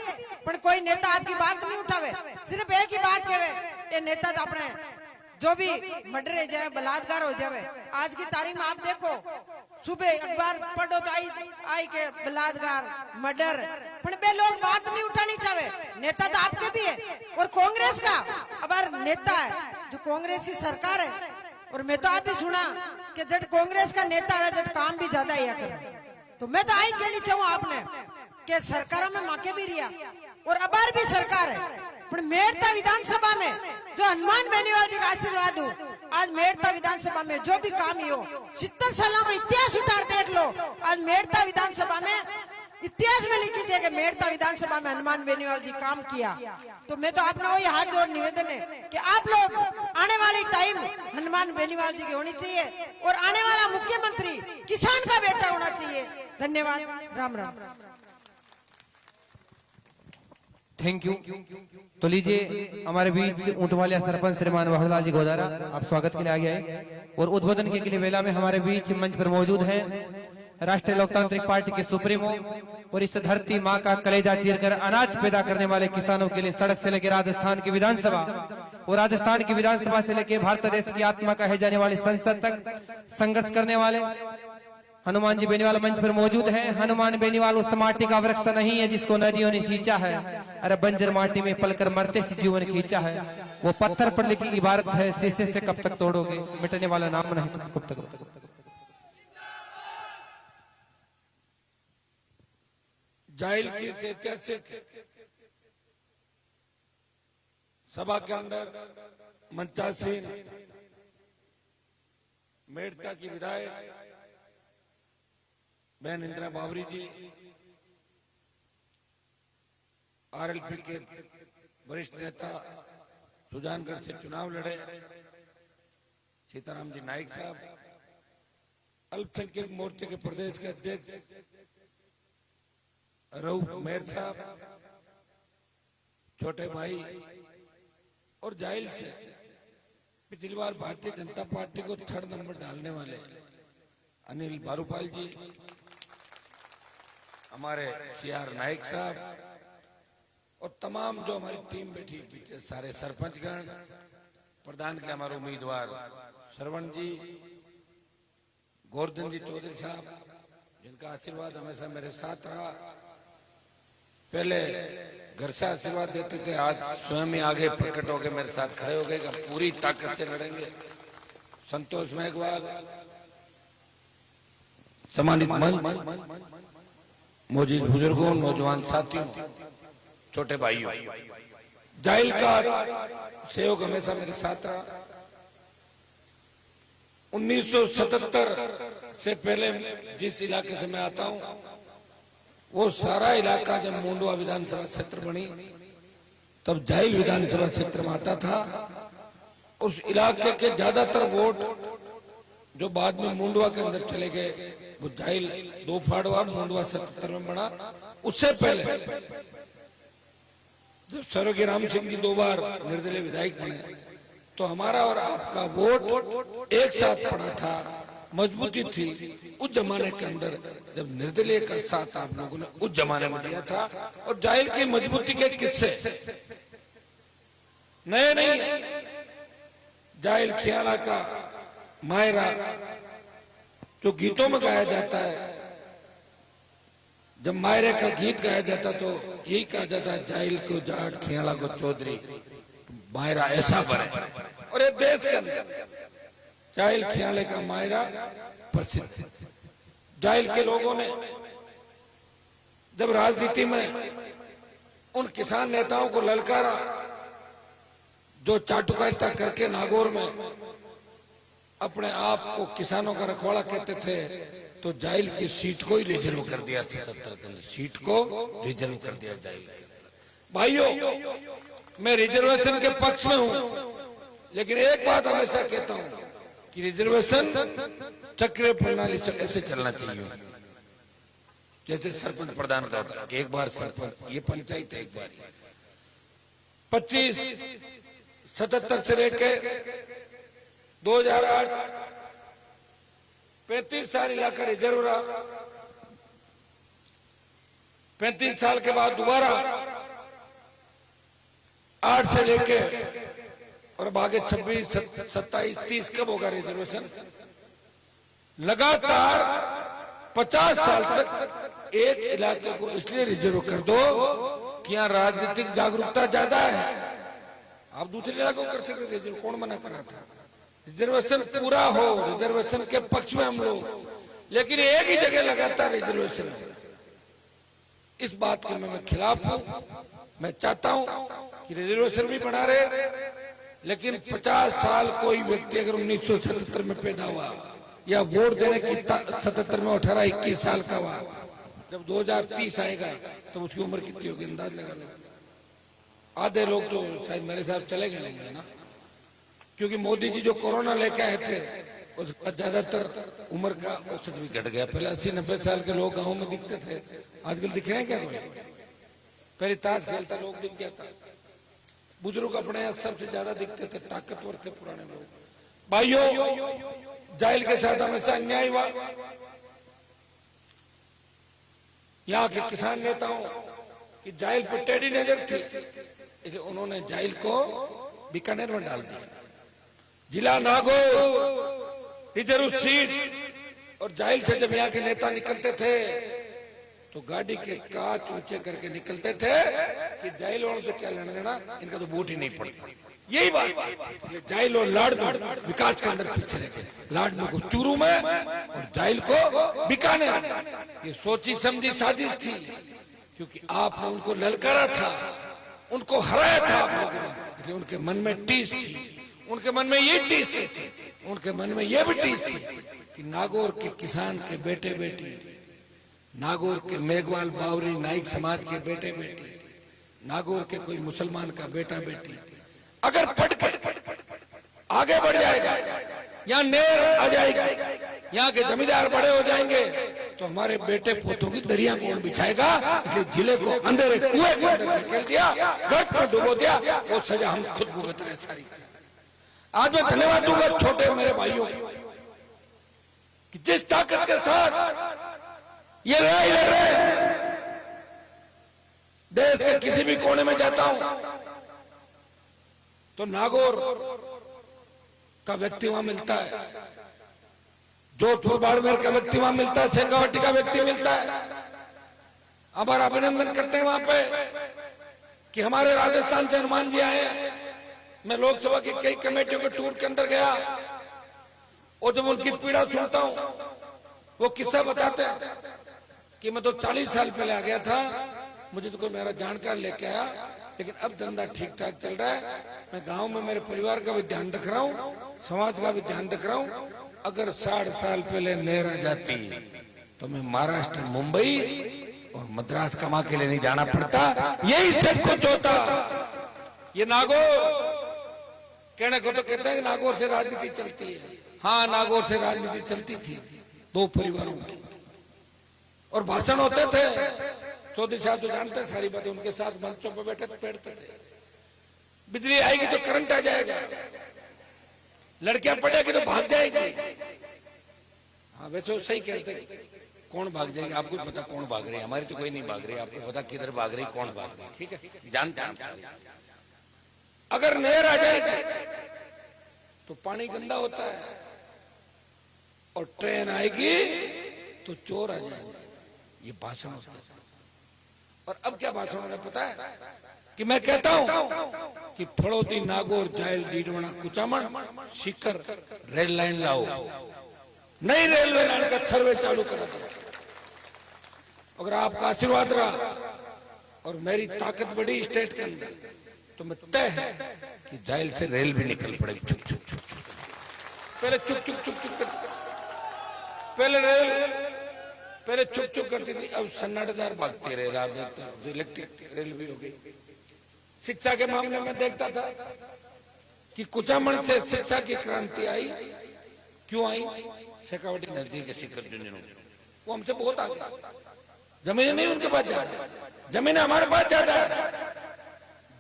पर कोई नेता आपकी बात नहीं उठावे, सिर्फ एक ही बात कहे ये नेता तो अपने जो भी मर्डर हो जाए, बलात्कार हो जाए। आज की तारीख में आप देखो सुबह अखबार पढ़ो तो आई के बलात्कार मर्डर, पर वे लोग बात नहीं उठानी चाहे। नेता तो आपके भी है और कांग्रेस का अब नेता है जो कांग्रेस की सरकार है। और मैं तो आप भी सुना कि जब कांग्रेस का नेता है जब काम भी ज्यादा या करे। तो मैं तो आई कहनी चाहूँ आपने कि सरकारों में माके भी रिया और अबार भी सरकार है, पर मेड़ता विधानसभा में जो हनुमान बेनीवाल जी का आशीर्वाद हो, आज मेड़ता विधानसभा में जो भी काम ही हो 70 सालों का इतिहास उतार देख लो। आज मेड़ता विधानसभा में इतिहास में लिखी जाएगा मेड़ता विधानसभा में हनुमान बेनीवाल जी काम किया। तो मैं तो आपने वही हाथ जोड़ निवेदन है कि आप लोग आने वाली टाइम हनुमान बेनीवाल जी की होनी चाहिए और आने वाला मुख्यमंत्री किसान का बेटा होना चाहिए। धन्यवाद। राम राम। Thank you. तो लीजिए हमारे बीच ऊंटवालिया सरपंच श्रीमान वहदलाल जी गोदारा आप स्वागत के लिए आगे आए और उद्बोधन के लिए वेला में हमारे बीच मंच पर मौजूद हैं राष्ट्रीय लोकतांत्रिक पार्टी के सुप्रीमो और इस धरती माँ का कलेजा चीरकर अनाज पैदा करने वाले किसानों के लिए सड़क से लेकर राजस्थान की विधानसभा और राजस्थान की विधानसभा से लेकर भारत देश की आत्मा कहे जाने वाली संसद तक संघर्ष करने वाले हनुमान जी बेनीवाल मंच पर मौजूद हैं। हनुमान बेनीवाल उस माटी का वृक्ष नहीं है जिसको नदियों ने सींचा है, अरे बंजर माटी में पलकर मरते से जीवन खींचा है। वो पत्थर पर लिखी इबारत है, शीशे से कब तक तोड़ोगे, मिटने वाला नाम नहीं तो कब तक। जाहिल की इस ऐतिहासिक सभा के अंदर मंचासीन मेड़ता की विधायक बहन इंदिरा बावरी जी, आरएलपी के वरिष्ठ नेता सुजानगढ़ से चुनाव लड़े सीताराम जी नाइक साहब, अल्पसंख्यक मोर्चे के प्रदेश के अध्यक्ष रऊफ मेहर साहब, छोटे भाई और जाहिल से पिछली बार भारतीय जनता पार्टी को 3rd नंबर डालने वाले अनिल बारूपाल जी, हमारे सीआर नाइक साहब और तमाम जो हमारी टीम बैठी पीछे सारे सरपंचगण, प्रधान के हमारे उम्मीदवार श्रवण जी, गोवर्धन जी चौधरी साहब जिनका आशीर्वाद हमेशा मेरे साथ रहा, पहले घर से आशीर्वाद देते थे, आज स्वयं ही आगे प्रकट होकर मेरे साथ खड़े हो गए कि पूरी ताकत से लड़ेंगे। संतोष मेघवाल, सम्मानित मंच, मौजूद बुजुर्गों, नौजवान साथियों, छोटे भाइयों, जाहिल का सहयोग हमेशा मेरे साथ रहा। 1977 से पहले जिस इलाके से मैं आता हूं वो सारा इलाका जब मुंडवा विधानसभा क्षेत्र बनी तब जाहिल विधानसभा क्षेत्र में आता था। उस इलाके के ज्यादातर वोट जो बाद में मुंडवा के अंदर चले गए वो जाहिल 2 फाड़वा मुंडवा 77 में बना। उससे पहले जब स्वर्गीय राम सिंह जी 2 बार निर्दलीय विधायक बने तो हमारा और आपका वोट एक साथ पड़ा था, मजबूती थी। उस जमाने के अंदर जब निर्दलीय का साथ आप लोगों ने उस जमाने में दिया था। और जाहिल की मजबूती के किस्से नए नहीं, जाहिल खियाड़ा का मायरा जो गीतों में गाया जाता है, जब मायरे का गीत गाया जाता तो यही कहा जाता है जाहिल को जाट खियाड़ा को चौधरी मायरा ऐसा बने। और ये देश के अंदर जाहिल खियाड़े का मायरा प्रसिद्ध है। जाहिल के लोगों ने जब राजनीति में उन किसान नेताओं को ललकारा जो चाटुकारिता करके नागौर में अपने आप को किसानों का रखवाला कहते थे, तो जाहिल की सीट को ही रिजर्व कर दिया। 77 के अंदर सीट को रिजर्व कर दिया जाहिल के अंदर। भाइयों, मैं रिजर्वेशन के पक्ष में हूं, लेकिन एक बात हमेशा कहता हूं कि रिजर्वेशन चक्रीय प्रणाली से ऐसे चलना चाहिए जैसे सरपंच प्रधान का होता है। एक बार सरपंच, ये पंचायत है, एक बार 77 से लेके 2008 35 साल इलाका रिजर्व रहा। 35 साल के बाद दोबारा 8 से लेके और अब आगे 26, 27, 30 कब होगा रिजर्वेशन? लगातार 50 साल तक एक इलाके को इसलिए रिजर्व कर दो कि यहाँ राजनीतिक जागरूकता ज्यादा है। आप दूसरे इलाकों को कर सकते, रिजर्व कौन मना कर रहा था? रिजर्वेशन पूरा हो, रिजर्वेशन के पक्ष में हम लोग, लेकिन एक ही जगह लगातार रिजर्वेशन, इस बात के मैं खिलाफ हूं। मैं चाहता हूं कि रिजर्वेशन भी बढ़ा रहे, लेकिन 50 साल कोई व्यक्ति अगर 1977 में पैदा हुआ या वोट देने की 77 में 18-21 साल का हुआ, जब 2030 आएगा तो उसकी उम्र कितनी होगी अंदाज लगा लो। आधे लोग तो शायद मेरे साथ चले गए होंगे ना, क्योंकि मोदी जी जो कोरोना लेके आए थे उसका ज्यादातर उम्र का औसत भी घट गया। पहले 80-90 साल के लोग गांव में दिखते थे, आजकल दिख रहे हैं क्या कोई? पहले ताश खेलता लोग दिख जाता, बुजुर्ग अपने यहाँ सबसे ज्यादा दिखते थे, ताकतवर थे पुराने लोग। भाइयों, जाहिल के साथ हमेशा अन्याय हुआ। यहाँ के किसान नेताओं की जाहिल पर टेढ़ी नजर थी, इसलिए उन्होंने जाहिल को बीकानेर में डाल दिया। जिला नागौर, इधर उस सीट, और जाहिल से जब यहाँ के नेता निकलते थे तो गाड़ी के कांच ऊंचे करके निकलते थे कि जाहिल वालों से क्या लेना देना, इनका तो वोट ही नहीं पड़ता। यही बात थी। जाहिल और लाडनू विकास के अंदर पीछे रह गए, लाडनू को चूरू में और जाहिल को बीकानेर। ये सोची समझी साजिश थी, क्योंकि आपने उनको ललकारा था, उनको हराया था आप लोगों ने, इसलिए उनके मन में टीस थी। उनके मन में ये टीस नहीं थी, उनके मन में ये भी टीस थी कि नागौर के किसान के बेटे बेटी, नागौर के मेघवाल बावरी नाइक समाज के बेटे बेटी, नागौर के कोई मुसलमान का बेटा बेटी अगर पढ़ के आगे बढ़ जाएगा, यहाँ नेर आ जाएगी, यहाँ के जमींदार बड़े हो जाएंगे, तो हमारे बेटे पोतों की दरिया कौन बिछाएगा? इसलिए जिले को अंधेरे कुएं के अंदर धकेल दिया, गर्त में डुबो दिया, वो सजा हम खुद भुगत रहे सारी। आज मैं धन्यवाद दूंगा छोटे मेरे भाइयों को कि जिस ताकत के साथ ये लड़ाई लड़ रहे, देश के किसी भी कोने में जाता हूं तो नागौर का व्यक्ति वहां मिलता है, जोधपुर बाड़मेर का व्यक्ति वहां मिलता है, शेखावाटी का व्यक्ति मिलता है। हमारा अभिनंदन करते हैं वहां पे कि हमारे राजस्थान से हनुमान जी आए हैं। मैं लोकसभा की कई कमेटियों के टूर के अंदर गया और जब उनकी पीड़ा सुनता हूं, वो किस्सा बताते हैं कि मैं तो 40 साल पहले आ गया था, मुझे तो कोई मेरा जानकार लेके आया, लेकिन अब धंधा ठीक ठाक चल रहा है। मैं गांव में मेरे परिवार का भी ध्यान रख रहा हूँ, समाज का भी ध्यान रख रहा हूँ। अगर 60 साल पहले नहर आ जाती तो मैं महाराष्ट्र, मुंबई और मद्रास कमा के लिए नहीं जाना पड़ता। यही सब कुछ होता। ये नागौर कहने को तो कहते हैं कि नागौर से राजनीति चलती है। हाँ, नागौर से राजनीति चलती थी 2 परिवारों की, और भाषण होते थे। चौधरी साहब तो जानते हैं सारी बातें, उनके साथ मंचों पर बैठते थे। बिजली आएगी तो करंट आ जाएगा, लड़कियां पढ़ेगी तो भाग जाएगी। हाँ, वैसे वो सही कहते, कौन भाग जाएगी आपको पता, कौन भाग रही है? हमारी तो कोई नहीं भाग रही, आपको पता किधर भाग रही, कौन भाग रही, ठीक है, जानते हैं। अगर नहर आ जाएगी तो पानी गंदा होता है, और ट्रेन आएगी तो चोर आ जाएंगे। ये भाषण होता है। और अब क्या भाषण होना पता है कि मैं कहता हूं कि फड़ौती, नागौर, जायल, डीडवाना, कुचामन, सीकर रेल लाइन लाओ, नई रेलवे लाइन का सर्वे चालू करा दो। अगर आपका आशीर्वाद रहा और मेरी ताकत बढ़ी स्टेट के अंदर, तो मैं तय है कि जायल से रेल भी निकल पड़ेगी। चुप चुप चुप चुप, पहले चुप चुप चुप चुप करती, पहले चुप चुप करती थी, अब सन्नाटेदार भागती रेल। आप देखते हो इलेक्ट्रिक रेल भी हो गई। शिक्षा के मामले में देखता था कि कुचामन से शिक्षा की क्रांति आई। क्यों आई? शेखावाटी नजदीक है सीकर झुंझुनू, वो हमसे बहुत आगे। जमीनें नहीं उनके पास ज्यादा, जमीनें हमारे पास ज्यादा है,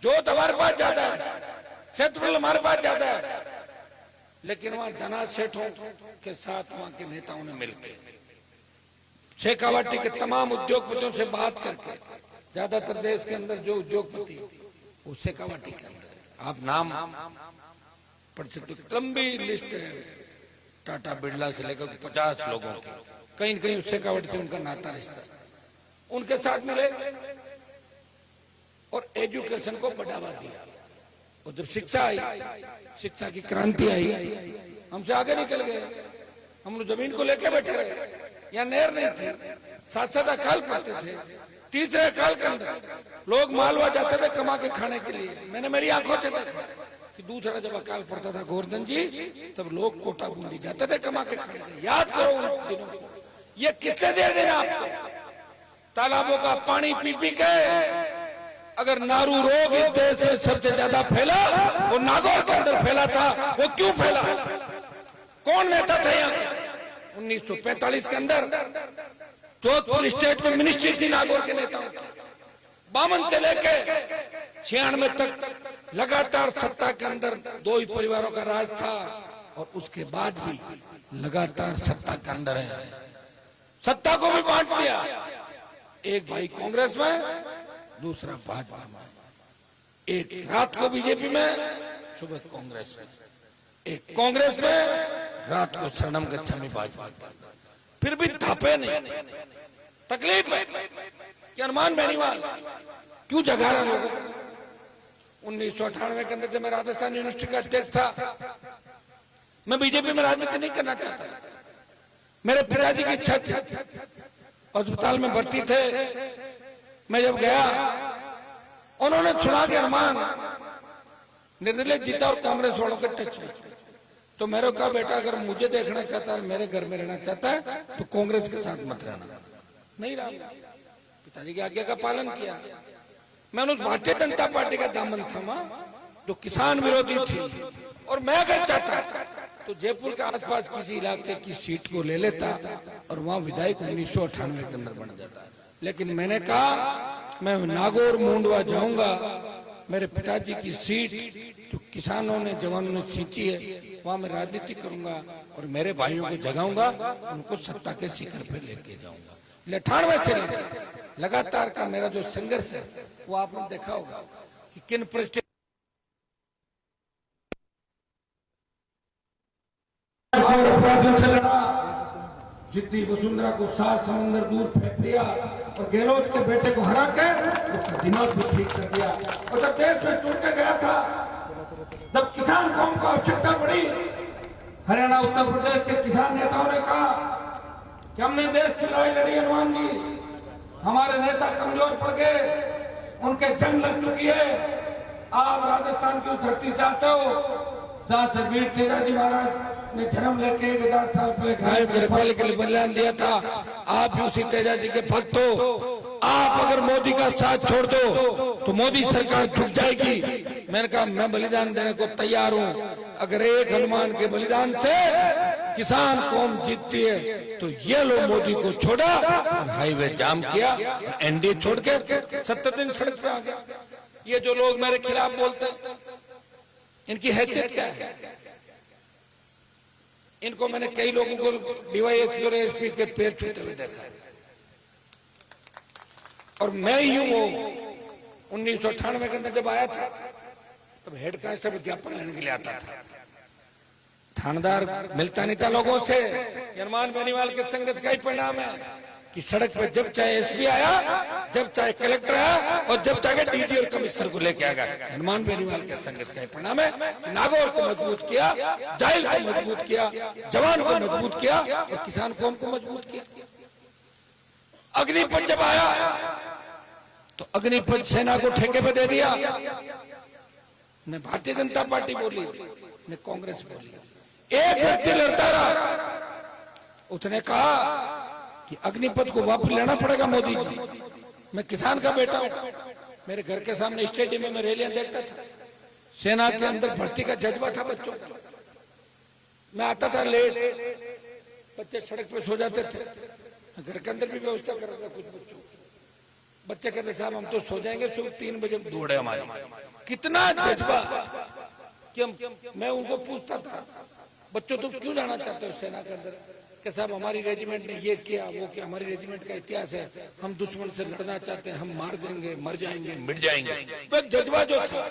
जोत हमारे पास ज्यादा है, क्षेत्रफल हमारे पास ज्यादा है। लेकिन वहां धना सेठों के साथ वहां के नेताओं ने मिलकर शेखावाटी के तमाम उद्योगपतियों से बात करके, ज्यादातर देश के अंदर जो उद्योगपति वो शेखावाटी के अंदर है। आप नाम पढ़ सकते हो, लंबी लिस्ट है, टाटा बिरला से लेकर 50 लोगों की, कहीं न कहीं शेखावाटी से उनका नाता रिश्ता। उनके साथ मिले और एजुकेशन को बढ़ावा दिया। और जब शिक्षा आई, शिक्षा की क्रांति आई, हमसे आगे निकल गए। हम लोग जमीन को लेके बैठे रहे, यहाँ नहर नहीं थी, 7-7 अकाल पड़ते थे। तीसरे अकाल के अंदर लोग मालवा जाते थे कमा के खाने के लिए। मैंने मेरी आंखों से देखा कि दूसरा जब अकाल पड़ता था गोवर्धन जी, तब लोग कोटा बूंदी जाते थे कमा के खाने के लिए। याद करो उन दिनों को। ये किससे दे देना आपको? तालाबों का पानी पी पी के अगर नारू रोग इस देश में सबसे ज्यादा फैला, वो नागौर के अंदर फैला था। वो क्यों फैला? कौन नेता था यहाँ के? 1945 के अंदर जोधपुर स्टेट में मिनिस्ट्री थी नागौर के नेताओं की। 52 से लेके 96 तक लगातार सत्ता के अंदर दो ही परिवारों का राज था और उसके बाद भी लगातार सत्ता के अंदर है। सत्ता को भी बांट लिया, एक भाई कांग्रेस में, दूसरा भाजपा में, एक रात को बीजेपी में, सुबह कांग्रेस में, एक कांग्रेस में, रात को शरणम गच्छामी भाजपा में। फिर भी थापे नहीं। तकलीफ है कि हनुमान बेनीवाल क्यों जगा रहा लोगों को। 1998 के अंदर जब मैं राजस्थान यूनिवर्सिटी का अध्यक्ष था, मैं बीजेपी में राजनीति नहीं करना चाहता था। मेरे पिताजी की इच्छा थी, अस्पताल में भर्ती थे। मैं जब गया, उन्होंने सुना कि हनुमान निर्दलीय जीता और कांग्रेस वालों के टच में। तो मेरे कहा, बेटा अगर मुझे देखना चाहता है, मेरे घर में रहना चाहता है, तो कांग्रेस के साथ मत रहना। नहीं रहा, पिताजी की आज्ञा का पालन किया। मैंने उस भारतीय जनता पार्टी का दामन थामा जो किसान विरोधी थी, और मैं अगर चाहता तो जयपुर के आसपास किसी इलाके की सीट को ले लेता और वहां विधायक 1998 के अंदर बन जाता। लेकिन मैंने कहा मैं नागौर मुंडवा जाऊंगा, मेरे पिताजी की सीट जो किसानों ने, जवानों ने सींची है, वहां मैं राजनीति करूंगा और मेरे भाइयों को जगाऊंगा, उनको सत्ता के शिखर पे लेके जाऊंगा। 98 से लेकर लगातार का मेरा जो संघर्ष है वो आपने देखा होगा कि किन परिस्थितियों अपराधियों से लड़ा, जितनी वसुंधरा को 7 समंदर दूर फेंक दिया और गहलोत के बेटे को हरा कर उसका दिमाग भी ठीक कर दिया। और जब देश में टूट के गया था, जब किसान कौम को आवश्यकता पड़ी, हरियाणा उत्तर प्रदेश के किसान नेताओं ने कहा कि हमने देश की लड़ाई लड़ी हनुमान जी, हमारे नेता कमजोर पड़ गए, उनके जंग लग चुकी है, आप राजस्थान की धरती से आते हो जहां से वीर तेजाजी महाराज ने जन्म लेके 1000 साल पहले गाय के रखवाले के लिए बलिदान दिया था। आप भी उसी तेजाजी के भक्त हो। आप अगर मोदी का साथ छोड़ दो तो मोदी सरकार झुक जाएगी। मैंने कहा मैं बलिदान देने को तैयार हूं। अगर एक हनुमान के बलिदान से किसान कौम जीतती है तो ये लोग मोदी को छोड़ा और हाईवे जाम किया, एनडीए छोड़ के 70 दिन सड़क पे आ गया। ये जो लोग मेरे खिलाफ बोलते हैं, इनकी हैसियत क्या है? इनको मैंने कई लोगों को डीवाईएसपी और एसपी के पैर छूते हुए देखा है। और मैं ही हूं वो 1998 के अंदर जब आया था, तब हेड कांस्टेबल ज्ञापन लेने के लिए आता था। थानेदार मिलता नहीं था लोगों से। हनुमान बेनीवाल के संघर्ष का ही परिणाम है कि सड़क पे जब चाहे एसपी आया, जब चाहे कलेक्टर आया और जब चाहे डीजी और कमिश्नर को लेके आ गया। हनुमान बेनीवाल के संघर्ष का ही परिणाम है। नागौर को मजबूत किया, जाइल को मजबूत किया, जवान को मजबूत किया और किसान कौम को मजबूत किया। अग्निपथ जब आया तो अग्निपथ सेना को ठेके पे दे दिया। न भारतीय जनता पार्टी बोली न कांग्रेस बोली, एक व्यक्ति लड़ता रहा। उसने कहा कि अग्निपथ को वापस लेना पड़ेगा मोदी जी। मैं किसान का बेटा हूं, मेरे घर के सामने स्टेडियम में मैं रैलियां देखता था। सेना के अंदर भर्ती का जज्बा था बच्चों का। मैं आता था लेट, बच्चे सड़क पे सो जाते थे, घर के अंदर भी व्यवस्था कर रहा था कुछ बच्चों की। बच्चे कहते साहब हम तो सो जाएंगे, सुबह 3 बजे दौड़े हमारे। कितना जज्बा कि मैं उनको पूछता था, बच्चों तुम क्यों जाना चाहते हो सेना के अंदर? कि साहब हमारी रेजिमेंट ने ये किया वो किया, हमारी रेजिमेंट का इतिहास है, हम दुश्मन से लड़ना चाहते हैं, हम मार देंगे, मर जाएंगे, मिट जाएंगे। वो जज्बा जो था,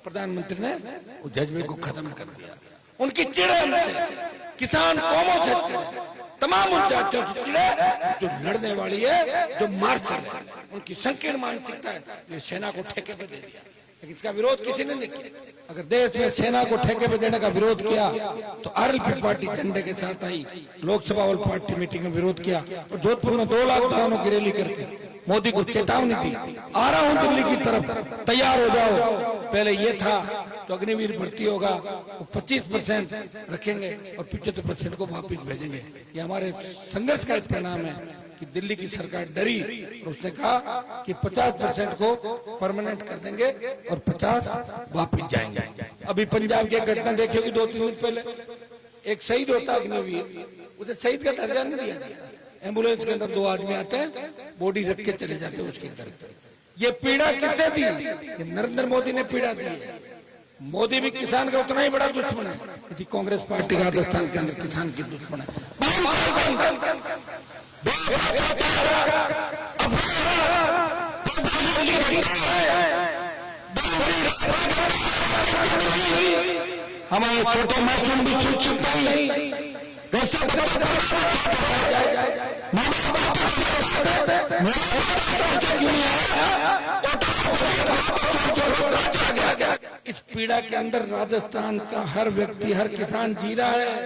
प्रधानमंत्री ने वो जज्बे को खत्म कर दिया। उनकी चिड़े हमसे, किसान कौमों से चिड़े, तमाम उन जातियों से चिड़े जो लड़ने वाली है, जो मार्शल है। उनकी संकीर्ण मानसिकता है, ये सेना को ठेके पे दे दिया। लेकिन इसका विरोध किसी ने नहीं किया। अगर देश में सेना को ठेके पे देने का विरोध किया तो आरएलपी पार्टी झंडे के साथ आई, लोकसभा और पार्टी मीटिंग में विरोध किया और जोधपुर में 2 लाख जवानों की रैली करके मोदी को चेतावनी दी, आ रहा हूं दिल्ली की तरफ, तैयार हो जाओ। पहले ये था तो अग्निवीर भर्ती होगा, वो 25% रखेंगे और 75% को वापिस भेजेंगे। ये हमारे संघर्ष का परिणाम है कि दिल्ली की सरकार डरी और उसने कहा कि 50% को परमानेंट कर देंगे और 50 वापिस जाएंगे। अभी पंजाब की घटना देखी होगी 2-3 दिन पहले, एक शहीद होता है अग्निवीर, उसे शहीद का दर्जा नहीं दिया जाता। एम्बुलेंस के अंदर 2 आदमी आते हैं, बॉडी रख के चले जाते हैं उसके घर पे। ये पीड़ा किसने दी? ये नरेंद्र मोदी ने पीड़ा दी है। मोदी भी किसान का उतना ही बड़ा दुश्मन है, यदि कांग्रेस पार्टी राजस्थान के अंदर किसान की दुश्मन है। हमारे छोटे मासूम भी सोच चुका ही घर से इस पीड़ा के अंदर राजस्थान का हर व्यक्ति, हर किसान जी रहा है।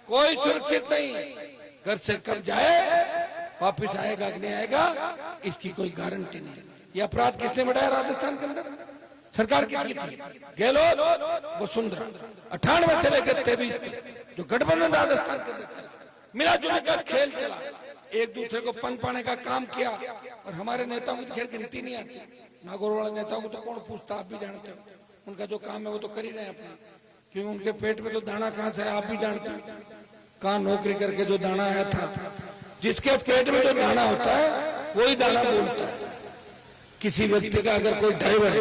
कोई सुरक्षित नहीं, घर से कब जाए, वापिस आएगा कि नहीं आएगा, इसकी कोई गारंटी नहीं। ये अपराध किसने बढ़ाया राजस्थान के अंदर? सरकार किसकी थी? गहलोत, वसुंधरा। 98 से लेकर 23 तक जो गठबंधन राजस्थान के अंदर चला, मिला जुलने का खेल चला, एक दूसरे को पन पाने का काम किया। और हमारे नेताओं की तो खैर गिनती नहीं आती। नागौर वाले नेताओं को तो कौन पूछता, आप भी जानते हो। उनका जो काम है वो तो कर ही रहे हैं अपना, क्योंकि उनके पेट में तो दाना कहाँ से है आप भी जानते हो। कहाँ नौकरी करके जो दाना आया था, जिसके पेट में जो दाना होता है वही दाना बोलता है। किसी व्यक्ति का अगर कोई ड्राइवर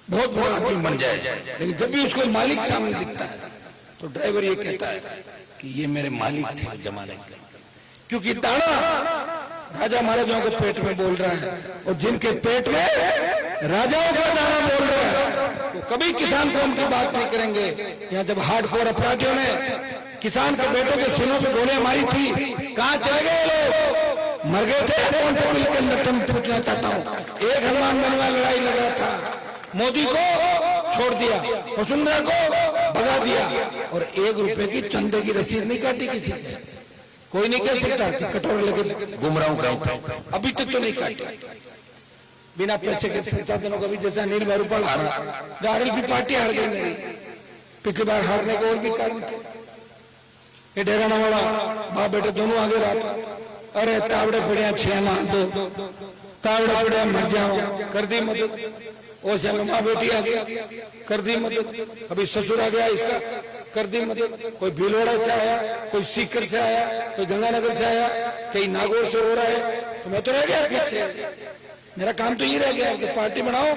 बहुत बड़ा आदमी बन जाए, लेकिन जब भी उसको मालिक सामने दिखता है तो ड्राइवर ये कहता है कि ये मेरे मालिक थे जमाने के, क्योंकि दाना राजा महाराजाओं के पेट में बोल रहा है। और जिनके पेट में राजाओं का दाना बोल रहा है वो कभी किसान कौम की बात नहीं करेंगे। यहाँ जब हार्डकोर अपराधियों ने किसान के बेटों के सीनों पे गोलियां मारी थी, कहाँ चले गए लोग? मर गए थे कौन से बिल के अंदर? तुम पूछना चाहता हूँ। एक हनुमान बेनीवाल लड़ाई लड़ रहा था, मोदी को छोड़ दिया, वसुंधरा को भगा दिया, और 1 रुपए की चंदे की रसीद नहीं काटी किसी ने। कोई नहीं कह सकता कि कटोरे लेके घूम रहा हूँ कहीं, अभी तक तो नहीं काटी। बिना पैसे के संसाधनों का भी, जैसा अनिल भारूपाल हारा, आरएलपी पार्टी हार गई मेरी। पिछली बार हारने के और भी कारण थे। ये डेराना वाला बाप बेटे दोनों आगे रहा। अरे तावड़े पड़िया 6 माह दो, तावड़े पड़िया मर जाओ, कर दी मदद। और जब माँ बेटी आ गया, कर दी मदद। अभी ससुर आ गया इसका, कर दी मदद। कोई भीलवाड़ा से आया, कोई सीकर से आया, कोई गंगानगर से आया, कहीं नागौर से हो रहा है, तो मैं तो रह गया पीछे। मेरा काम तो ये रह गया कि पार्टी बनाओ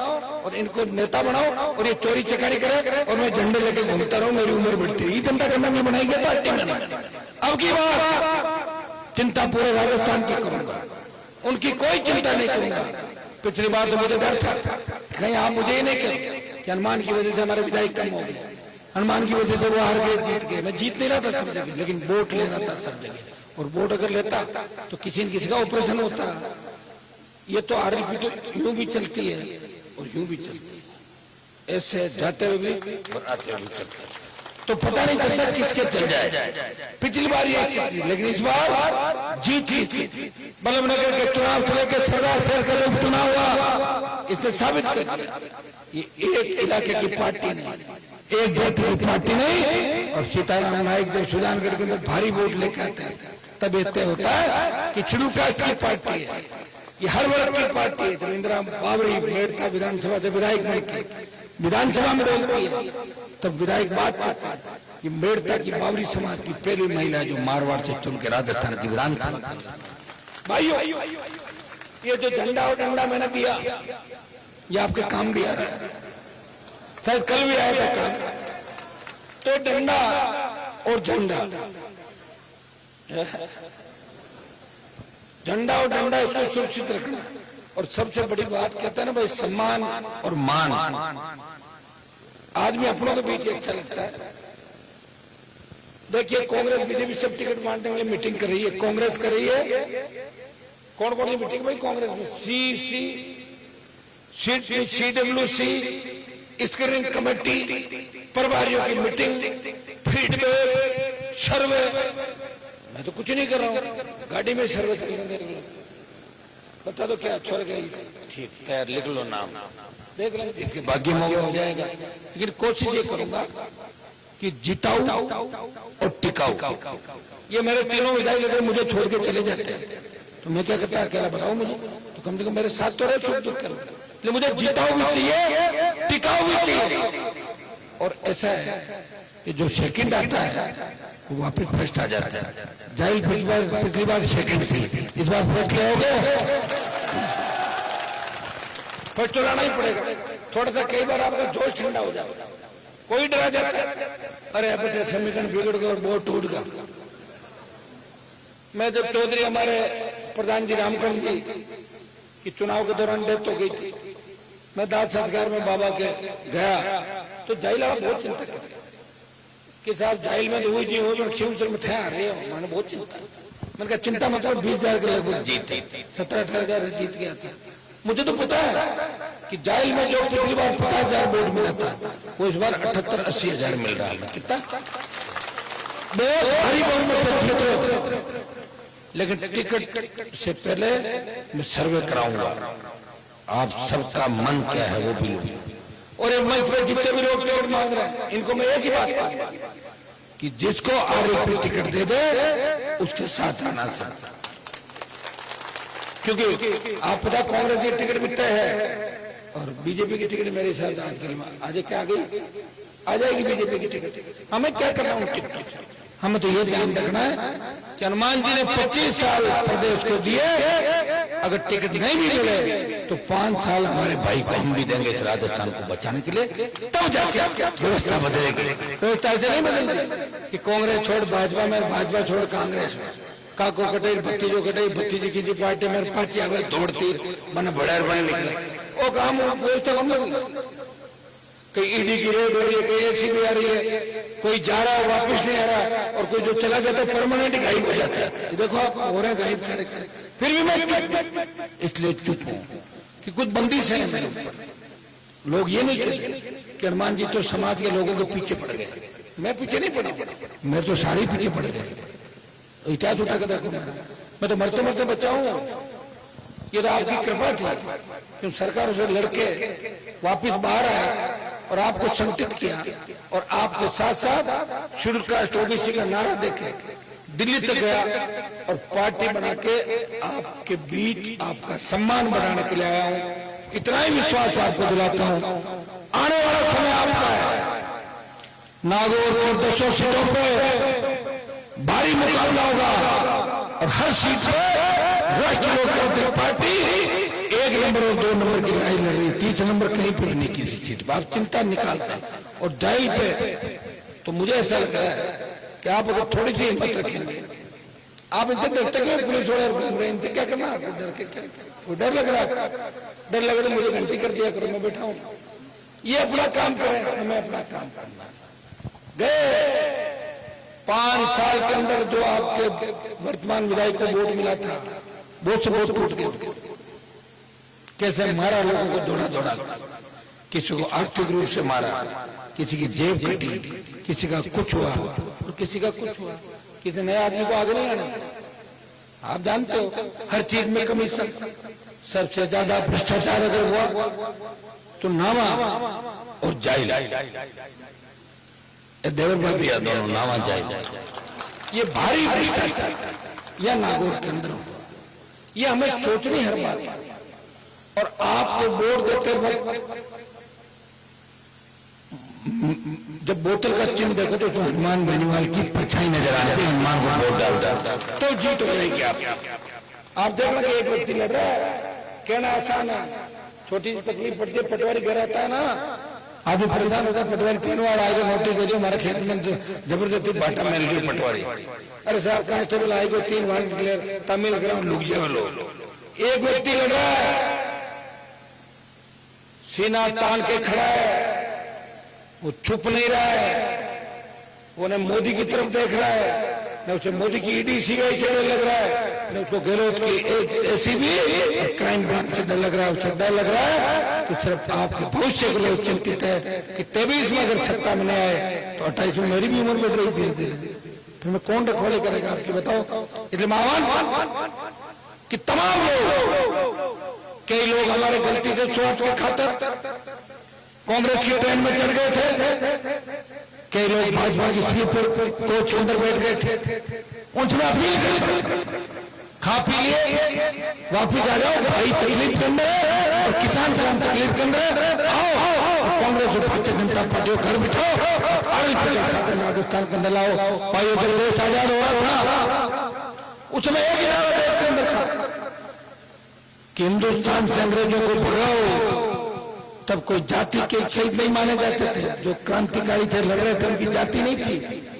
और इनको नेता बनाओ और ये चोरी चकारी करे और मैं झंडे लेके घूमता रहूं, मेरी उम्र बढ़ती रही। जनता करना में बनाई गई पार्टी में। अब की बात चिंता पूरे राजस्थान की करूंगा, उनकी कोई चिंता नहीं करूंगा। पिछली बार तो मुझे डर था कहीं आप मुझे ही नहीं करो कि हनुमान की वजह से हमारे विधायक कम हो गए, हनुमान की वजह से वो हार गए, जीत गए। मैं जीत नहीं रहा था सब जगह, लेकिन वोट ले रहा था सब जगह। और वोट अगर लेता तो किसी न किसी का ऑपरेशन होता। ये तो आरएलपी तो यूं भी चलती है और यूं भी चलती है, ऐसे जाते हुए भी और आते हुए भी चलती है, तो पता नहीं चलता किसके चल जाए। पिछली बार ये स्थिति, लेकिन इस बार जीत की स्थिति। बल्लभनगर के चुनाव से लेकर सरदार शहर का जो चुनाव हुआ, इसने साबित कर दिया ये एक इलाके की पार्टी नहीं, एक जाति की पार्टी नहीं। और सीताराम नायक जब सुजानगढ़ के अंदर भारी वोट लेकर आते हैं तब ये तय होता है कि शेड्यूल कास्ट की पार्टी है, ये हर वर्ग की पार्टी है। जब इंदिरा बावरी मेड़ता विधानसभा से विधायक बनकर विधानसभा में बोलती है तब विधायक बात करता है। ये मेड़ता की बावरी समाज की पहली महिला जो मारवाड़ से चुन के राजस्थान की विधानसभा। भाइयों, ये जो झंडा और डंडा मैंने दिया ये आपके काम भी आ रहा है, शायद कल भी आया था काम। तो डंडा और झंडा, झंडा और डंडा इसको सुरक्षित रखना। और सबसे बड़ी बात कहता है ना भाई, सम्मान और मान। आदमी अपनों के बीच अच्छा लगता है। देखिए कांग्रेस बीजेपी सब टिकट बांटने वाली मीटिंग कर रही है, कांग्रेस कर रही है। कौन कौन सी मीटिंग भाई कांग्रेस में? CWC, स्क्रीनिंग कमेटी, प्रभारियों की मीटिंग, फीडबैक, सर्वे। मैं तो कुछ नहीं कर रहा हूँ, गाड़ी में सर्वे चलने दे रहे। बता दो क्या छोड़ गई? ठीक, तैयार, लिख लो नाम, देख लेंगे जिसके भाग्य में हो जाएगा। लेकिन कोशिश ये करूंगा कि जिताऊ और टिकाऊ। ये मेरे तीनों विधायक अगर मुझे छोड़ के चले जाते हैं तो मैं क्या करता, अकेला बताऊं मुझे, तो कम से कम मेरे साथ तो रहे, सुख दुख करो। लेकिन मुझे जिताऊ भी चाहिए, टिकाऊ भी चाहिए। और ऐसा है कि जो सेकंड आता है वो वापस फर्स्ट आ जाता है। जाहिल पिछली बार सेकंड थी, इस बार फर्स्ट ले होगे, फर्स्ट तो लाना ही पड़ेगा। थोड़ा सा कई बार आपका जोश ठंडा हो जाता है, कोई डरा जाता है, अरे बेटे समीकरण बिगड़ गया और बोर्ड टूट गया। मैं जब चौधरी हमारे प्रधान जी रामकरण जी की चुनाव के दौरान डेथ हो गई थी, मैं दाद संस्कार में बाबा के गया तो जाहिल वाला बहुत चिंता कर कि साहब जाहिल में तो हुई जी हो शिव में थे आ रहे हो, मैंने बहुत चिंता। मैंने कहा चिंता मतलब 20,000 के लगभग जीते, 17-18,000 जीत गया था। मुझे तो पता है कि जाहिल में जो पिछली बार 50,000 वोट मिला था वो इस बार 78-80,000 मिल रहा है। कितना बहुत भारी बहुमत से जीत रहे हो। लेकिन टिकट से पहले मैं सर्वे कराऊंगा, आप सबका मन क्या है वो भी लूंगा। और ये मंच पे जितने भी लोग टिकट मांग रहे हैं इनको मैं एक ही बात कहूंगा कि जिसको आरएपी टिकट दे दे उसके साथ आना सर। क्योंकि आप पता कांग्रेस की टिकट मिलता है और बीजेपी की टिकट मेरे हिसाब से आजकल आज क्या आ गई, आ जाएगी बीजेपी की टिकट। हमें क्या करना उन टिकट से, हमें तो ये ध्यान रखना है कि हनुमान जी ने 25 साल प्रदेश को दिए, अगर टिकट नहीं भी मिले तो 5 साल हमारे भाई को हम भी देंगे इस राजस्थान को बचाने के लिए, तब जाके व्यवस्था बदलेगी। व्यवस्था ऐसे नहीं बदलती कि कांग्रेस छोड़ भाजपा में, भाजपा छोड़ कांग्रेस में, काको कटे भतीजो कटे भतीजी की पार्टी में पाची आवे दौड़ती मन बड़े बने निकले वो काम व्यवस्था कम बदल। कहीं ईडी की रेड हो रही है, कहीं एसीबी आ रही है, कोई जा रहा है वापस नहीं आ रहा, और कोई जो चला जाता है परमानेंट गायब हो जाता है। देखो आप हो रहे गायब, फिर भी मैं चुप, इसलिए चुप हूं कि कुछ बंदिश है मेरे ऊपर। लोग ये नहीं कहते कि हनुमान जी तो समाज के लोगों के पीछे पड़ गए, मैं पीछे नहीं पड़ा, मैं तो सारे पीछे पड़ गए। इतिहास उठा कर देखो, मैं तो मरते मरते बचा हूं। ये तो आपकी कृपा थी कि सरकार से लड़के वापिस बाहर आया और आपको संगठित किया, और आपके साथ साथ शेड्यूल कास्ट ओबीसी का नारा देके दिल्ली तक गया और पार्टी बना के आपके बीच आपका सम्मान बढ़ाने के लिए आया हूं। इतना ही विश्वास आपको दिलाता हूं, आने वाला समय आपका है। नागौर और 10 सीटों पे भारी मुकाबला होगा और हर सीट पर राष्ट्रीय लोकतांत्रिक पार्टी 1 नंबर और 2 नंबर की लड़ाई लड़ रही है, 30 नंबर कहीं पर नहीं किसी सीट पर। आप चिंता निकालते हैं और जाहिल पे तो मुझे ऐसा लग रहा है कि आप अगर थोड़ी सी हिम्मत रखेंगे, आप इनसे देखते क्यों पुलिस वाले घूम रहे हैं, इनसे क्या करना, आपको डर के क्या, वो डर लग रहा है, डर लग रहा है मुझे घंटी कर दिया करो, मैं बैठा हूं, ये अपना काम करें, हमें अपना काम करना। गए 5 साल के अंदर जो आपके वर्तमान विधायक को वोट मिला था वो से वोट टूट गए। कैसे मारा लोगों को, दौड़ा दौड़ा, किसी को आर्थिक रूप से मारा, किसी की जेब कटी, किसी का कुछ हुआ और किसी का कुछ हुआ, किसी नए आदमी को आगे नहीं आने। आप जानते हो हर चीज में कमीशन, सबसे ज्यादा भ्रष्टाचार अगर हुआ तो नावा और जाहिल, देवर भाई भी दोनों नावा जाहिल, ये भारी भ्रष्टाचार या नागौर के अंदर हुआ, ये हमें सोचनी हर बात। और आपको वोट देते वक्त जब बोतल का चिन्ह देखो तो उसमें हनुमान बेनीवाल की परछाई नजर आती है, हनुमान को वोट डाल तो जीत हो जाएगी। आप देखना कि एक व्यक्ति लड़ रहा है, कहना आसान है, छोटी सी तकलीफ पड़ती है, पटवारी घर आता है ना, आप भी परेशान होता है, पटवारी 3 बार आएगा नोटिस दे दियो, हमारे खेत में जबरदस्ती बाटा मिल रही पटवारी, अरे साहब कांस्टेबल आएगा 3 बार डिक्लेयर तमिल ग्राउंड लुक जाए लोग। एक व्यक्ति लड़ रहा है, सीना तान के खड़ा है, वो छुप नहीं रहा है, वो न मोदी की तरफ देख रहा है, न उसे मोदी की ईडी सीबीआई से डर लग रहा है, न उसको गहलोत की एसीबी और क्राइम ब्रांच से डर लग रहा है, उसे डर लग रहा है तो सिर्फ आपके भविष्य को लोग चिंतित है कि 23 में अगर सत्ता में नहीं आए तो 28 में मेरी भी उम्र बढ़ रही धीरे धीरे, फिर मैं कौन रखवाले करेगा आपकी, बताओ। इसलिए मैं आह्वान कि तमाम लोग, कई लोग हमारे गलती से स्वार्थ के खातिर कांग्रेस की ट्रेन में चढ़ गए थे, कई लोग भाजपा की स्लीपर कोच के अंदर बैठ गए थे, उनसे अपील करता, खा पी लिए वापिस आ जाओ भाई, तकलीफ के अंदर और किसान को हम तकलीफ के अंदर आओ, कांग्रेस और भारतीय जनता पार्टी को घर बिठाओ, आरएलपी का शासन राजस्थान के अंदर लाओ। भाइयों, जब देश आजाद हो रहा था उसमें एक ही नारा देश के अंदर था कि हिंदुस्तान से अंग्रेजों को भगाओ। तब कोई जाति के शहीद नहीं माने जाते थे। जो क्रांतिकारी थे, लड़ रहे थे, उनकी जाति नहीं थी,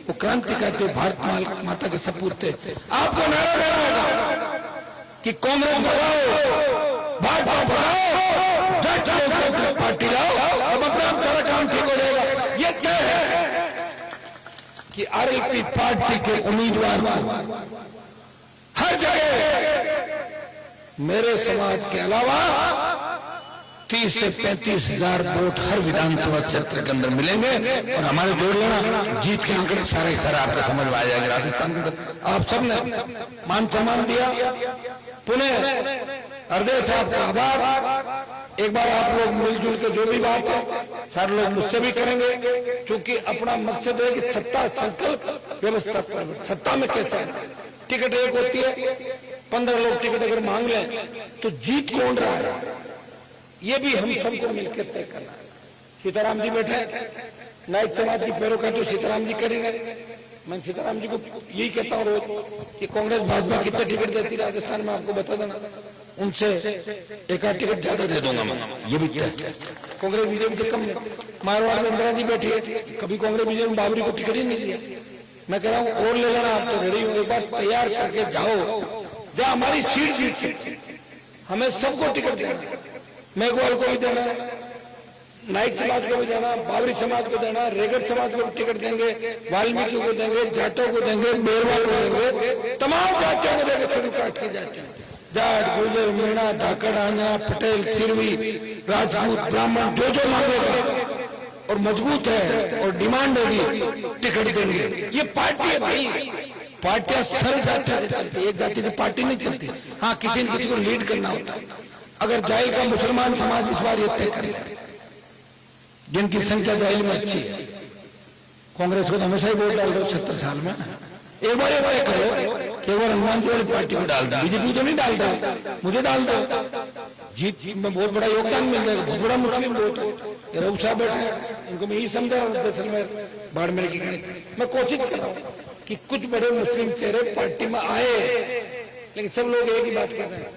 वो क्रांतिकारी थे, भारत माता के सपूत थे। आपको नारा देना होगा कि कांग्रेस भगाओ, भाजपा भगाओ, राष्ट्रीय लोकतांत्रिक पार्टी लाओ, अब अपना सारा काम ठीक हो जाएगा। ये तय है कि आरएलपी पार्टी के उम्मीदवार को हर जगह मेरे समाज के अलावा 30 से 35 हजार वोट हर विधानसभा क्षेत्र के अंदर मिलेंगे। और हमारे जोड़ लेना, जीत के आंकड़े सारे ही सारा आपको समझ में आ जाएंगे। राजस्थान के अंदर आप सबने मान सम्मान दिया, पुनः हृदय से आपका आभार। एक बार आप लोग मिलजुल के जो भी बात है सारे लोग मुझसे भी करेंगे, क्योंकि अपना मकसद है कि सत्ता संकल्प व्यवस्था पर सत्ता में कैसे टिकट एक होती है, 15 लोग टिकट अगर मांग लें तो जीत कौन रहा है ये भी हम सबको मिलकर तय करना है। सीताराम जी बैठे, नायक समाज की पैरोकार तो सीताराम जी करेंगे। मैं सीताराम जी को यही कहता हूँ रोज कि कांग्रेस भाजपा कितने टिकट देती राजस्थान में आपको बता देना, उनसे एक आध टिकट ज्यादा दे दूंगा मैं, ये भी तय। कांग्रेस बीजेपी से कम नहीं। मारवाड़ में इंदिरा जी बैठी है, कभी कांग्रेस बीजेपी में बाबरी को टिकट ही नहीं दिया। मैं कह रहा हूँ और ले लेना, आप तो रेडी हो, एक बार तैयार करके जाओ, जहाँ हमारी सीट जीत सकती। हमें सबको टिकट देना, मेघवाल को भी देना, नाइक समाज को भी देना, बाबरी समाज को देना, रेगर समाज को भी टिकट देंगे, वाल्मीकि को देंगे, जाटों को देंगे, बेरवा को देंगे, तमाम जातियों को देंगे। शुरू काट के जाते हैं, जाट, गुजर, मीणा, धाकड़, आंजना, पटेल, सिरवी, राजपूत, ब्राह्मण, जो जो मांगेगा और मजबूत है और डिमांड होगी टिकट देंगे। ये पार्टी है भाई, पार्टियां सर्व जातियों से चलती, एक जाति से पार्टी नहीं चलती। हाँ, किसी न किसी को लीड करना होता है। अगर जाहिल का मुसलमान समाज इस बार ये तय कर ले, जिनकी संख्या जाहिल में अच्छी है, कांग्रेस को तो हमेशा ही वोट डाल दो 70 साल में, एक बार ये तय करो कि एक बार हनुमान जी वाली पार्टी को डाल दो, बीजेपी को नहीं डाल दो, मुझे डाल दो, जीत में बहुत बड़ा योगदान मिल जाएगा। बहुत बड़ा मुस्लिम वोट है। रऊफ साहब बैठे हैं, इनको मैं यही समझा जैसलमेर बाड़मेर की गणित। मैं कोशिश कर रहा हूँ कि कुछ बड़े मुस्लिम चेहरे पार्टी में आए, लेकिन सब लोग एक ही बात कर रहे हैं,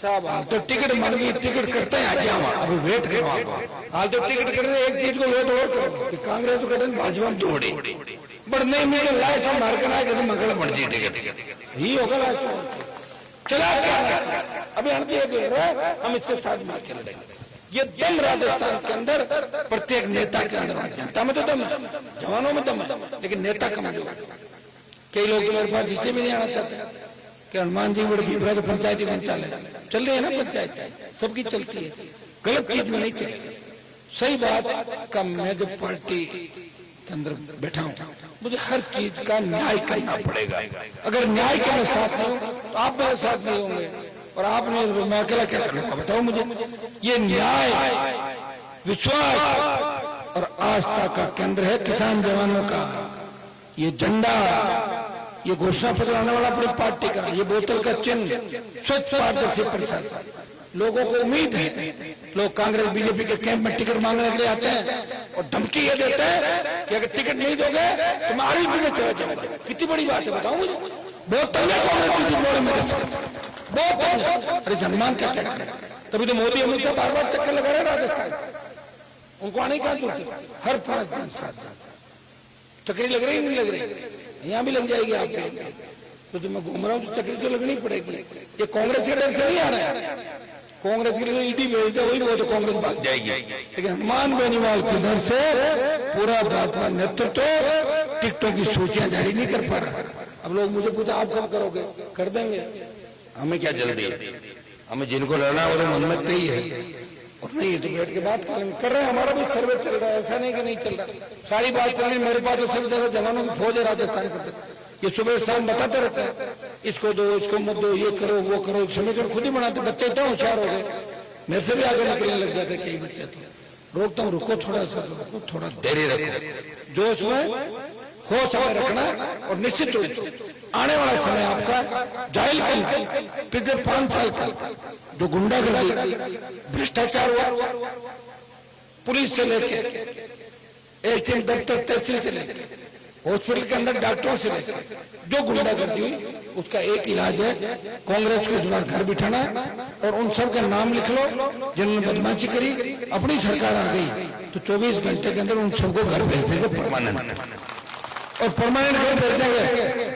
साहब हाल तो टिकट मांगी, टिकट करते हैं आज हम, अभी वेट करो आपको, हाल तो टिकट कर रहे। एक चीज को वेट और करो कि कांग्रेस को कहते हैं भाजपा में दौड़ी बट नहीं मुझे लाइफ हम मार कर आए कहते मंगल बढ़ जी टिकट ही होगा लाइफ चला क्या अभी हम इसके साथ मिलकर लड़ेंगे। ये दम राजस्थान के अंदर प्रत्येक नेता के अंदर, जनता में तो दम है, जवानों में दम है, लेकिन नेता कमजोर। कई लोग तो मेरे पास इसलिए भी नहीं आना चाहते कि हनुमान जी बड़ी भीड़ तो पंचायती कौन चल रही है ना, पंचायत सबकी चलती है, गलत चीज में नहीं चलेगी। सही बात का मैं जो पार्टी के अंदर बैठा हूँ, मुझे हर चीज का न्याय करना पड़ेगा। अगर न्याय के मैं साथ नहीं हूँ तो आप मेरे साथ नहीं होंगे, और आपने मैं अकेला क्या करूँगा बताओ मुझे। ये न्याय, विश्वास और आस्था का केंद्र है किसान जवानों का। ये झंडा, ये घोषणा पत्र आने वाला अपनी पार्टी का, ये बोतल का चिन्ह, स्वच्छ पारदर्शी प्रशासन। लोगों को उम्मीद है, लोग कांग्रेस बीजेपी के कैंप में टिकट मांगने के लिए आते हैं और धमकी ये देते हैं कि अगर टिकट नहीं दोगे तो मैं आरएलपी में चला जाऊंगा। कितनी बड़ी बात है बताओ मुझे। बहुत तंग है कांग्रेस बीजेपी मेरे से, बहुत तंग है। अरे हनुमान क्या क्या करे, तभी तो मोदी अमित शाह बार बार चक्कर लगा रहे राजस्थान, उनको आने का जरूरत हर 5 दिन 7 दिन चक्री लग रही नहीं लग रही, यहाँ भी लग जाएगी आपके। तो मैं घूम रहा हूँ तो चक्री तो लगनी पड़ेगी। ये कांग्रेस के डर से नहीं आ रहा है, कांग्रेस के लिए ईडी भेज दे वही वो तो कांग्रेस भाग जाएगी, लेकिन हनुमान बेनीवाल के डर से पूरा भाजपा नेतृत्व टिकटों की सूचियां जारी नहीं कर पा रहा। अब लोग मुझे पूछा आप कब करोगे, कर देंगे, हमें क्या जल्दी है, हमें जिनको लड़ना है वो तो मन में तय है, और नहीं तो बैठ के बात कर रहे हैं। हमारा भी सर्वे चल रहा है, ऐसा नहीं कि नहीं चल रहा, सारी बात चल रही। मेरे पास तो सब जगह जवानों की फौज है राजस्थान के अंदर, ये सुबह शाम बताते रहते हैं, इसको दो इसको मत दो, ये करो वो करो, समीकरण खुद ही बनाते। बच्चे इतना होशियार हो गए, मेरे से भी आगे निकलने लग जाते कई बच्चे। तो रोकता हूँ, रुको थोड़ा सा, रुको थोड़ा धैर्य रखो, जो उसमें हो समय रखना, और निश्चित रूप से आने वाला समय आपका जाहिल कल पिछले 5 साल का जो गुंडागर्दी भ्रष्टाचार हुआ, पुलिस से लेके एसडीएम दफ्तर तहसील से लेके हॉस्पिटल के अंदर डॉक्टरों से लेके जो गुंडागर्दी हुई उसका एक इलाज है, कांग्रेस को इस बार घर बिठाना है और उन सब का नाम लिख लो जिन्होंने बदमाशी करी। अपनी सरकार आ गई तो 24 घंटे के अंदर उन सबको घर भेज देंगे परमानेंट, और परमानेंट घर भेज देंगे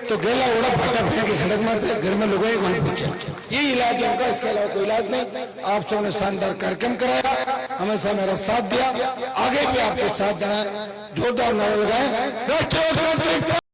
तो गेला उड़ा फाटा फेंक के सड़क में घर में लोग कौन पूछे। ये इलाज है उनका, इसके अलावा कोई इलाज नहीं। आप सबने शानदार कार्यक्रम कराया, हमेशा मेरा साथ दिया, आगे भी आपको साथ देना है। जोरदार नारा लगाए।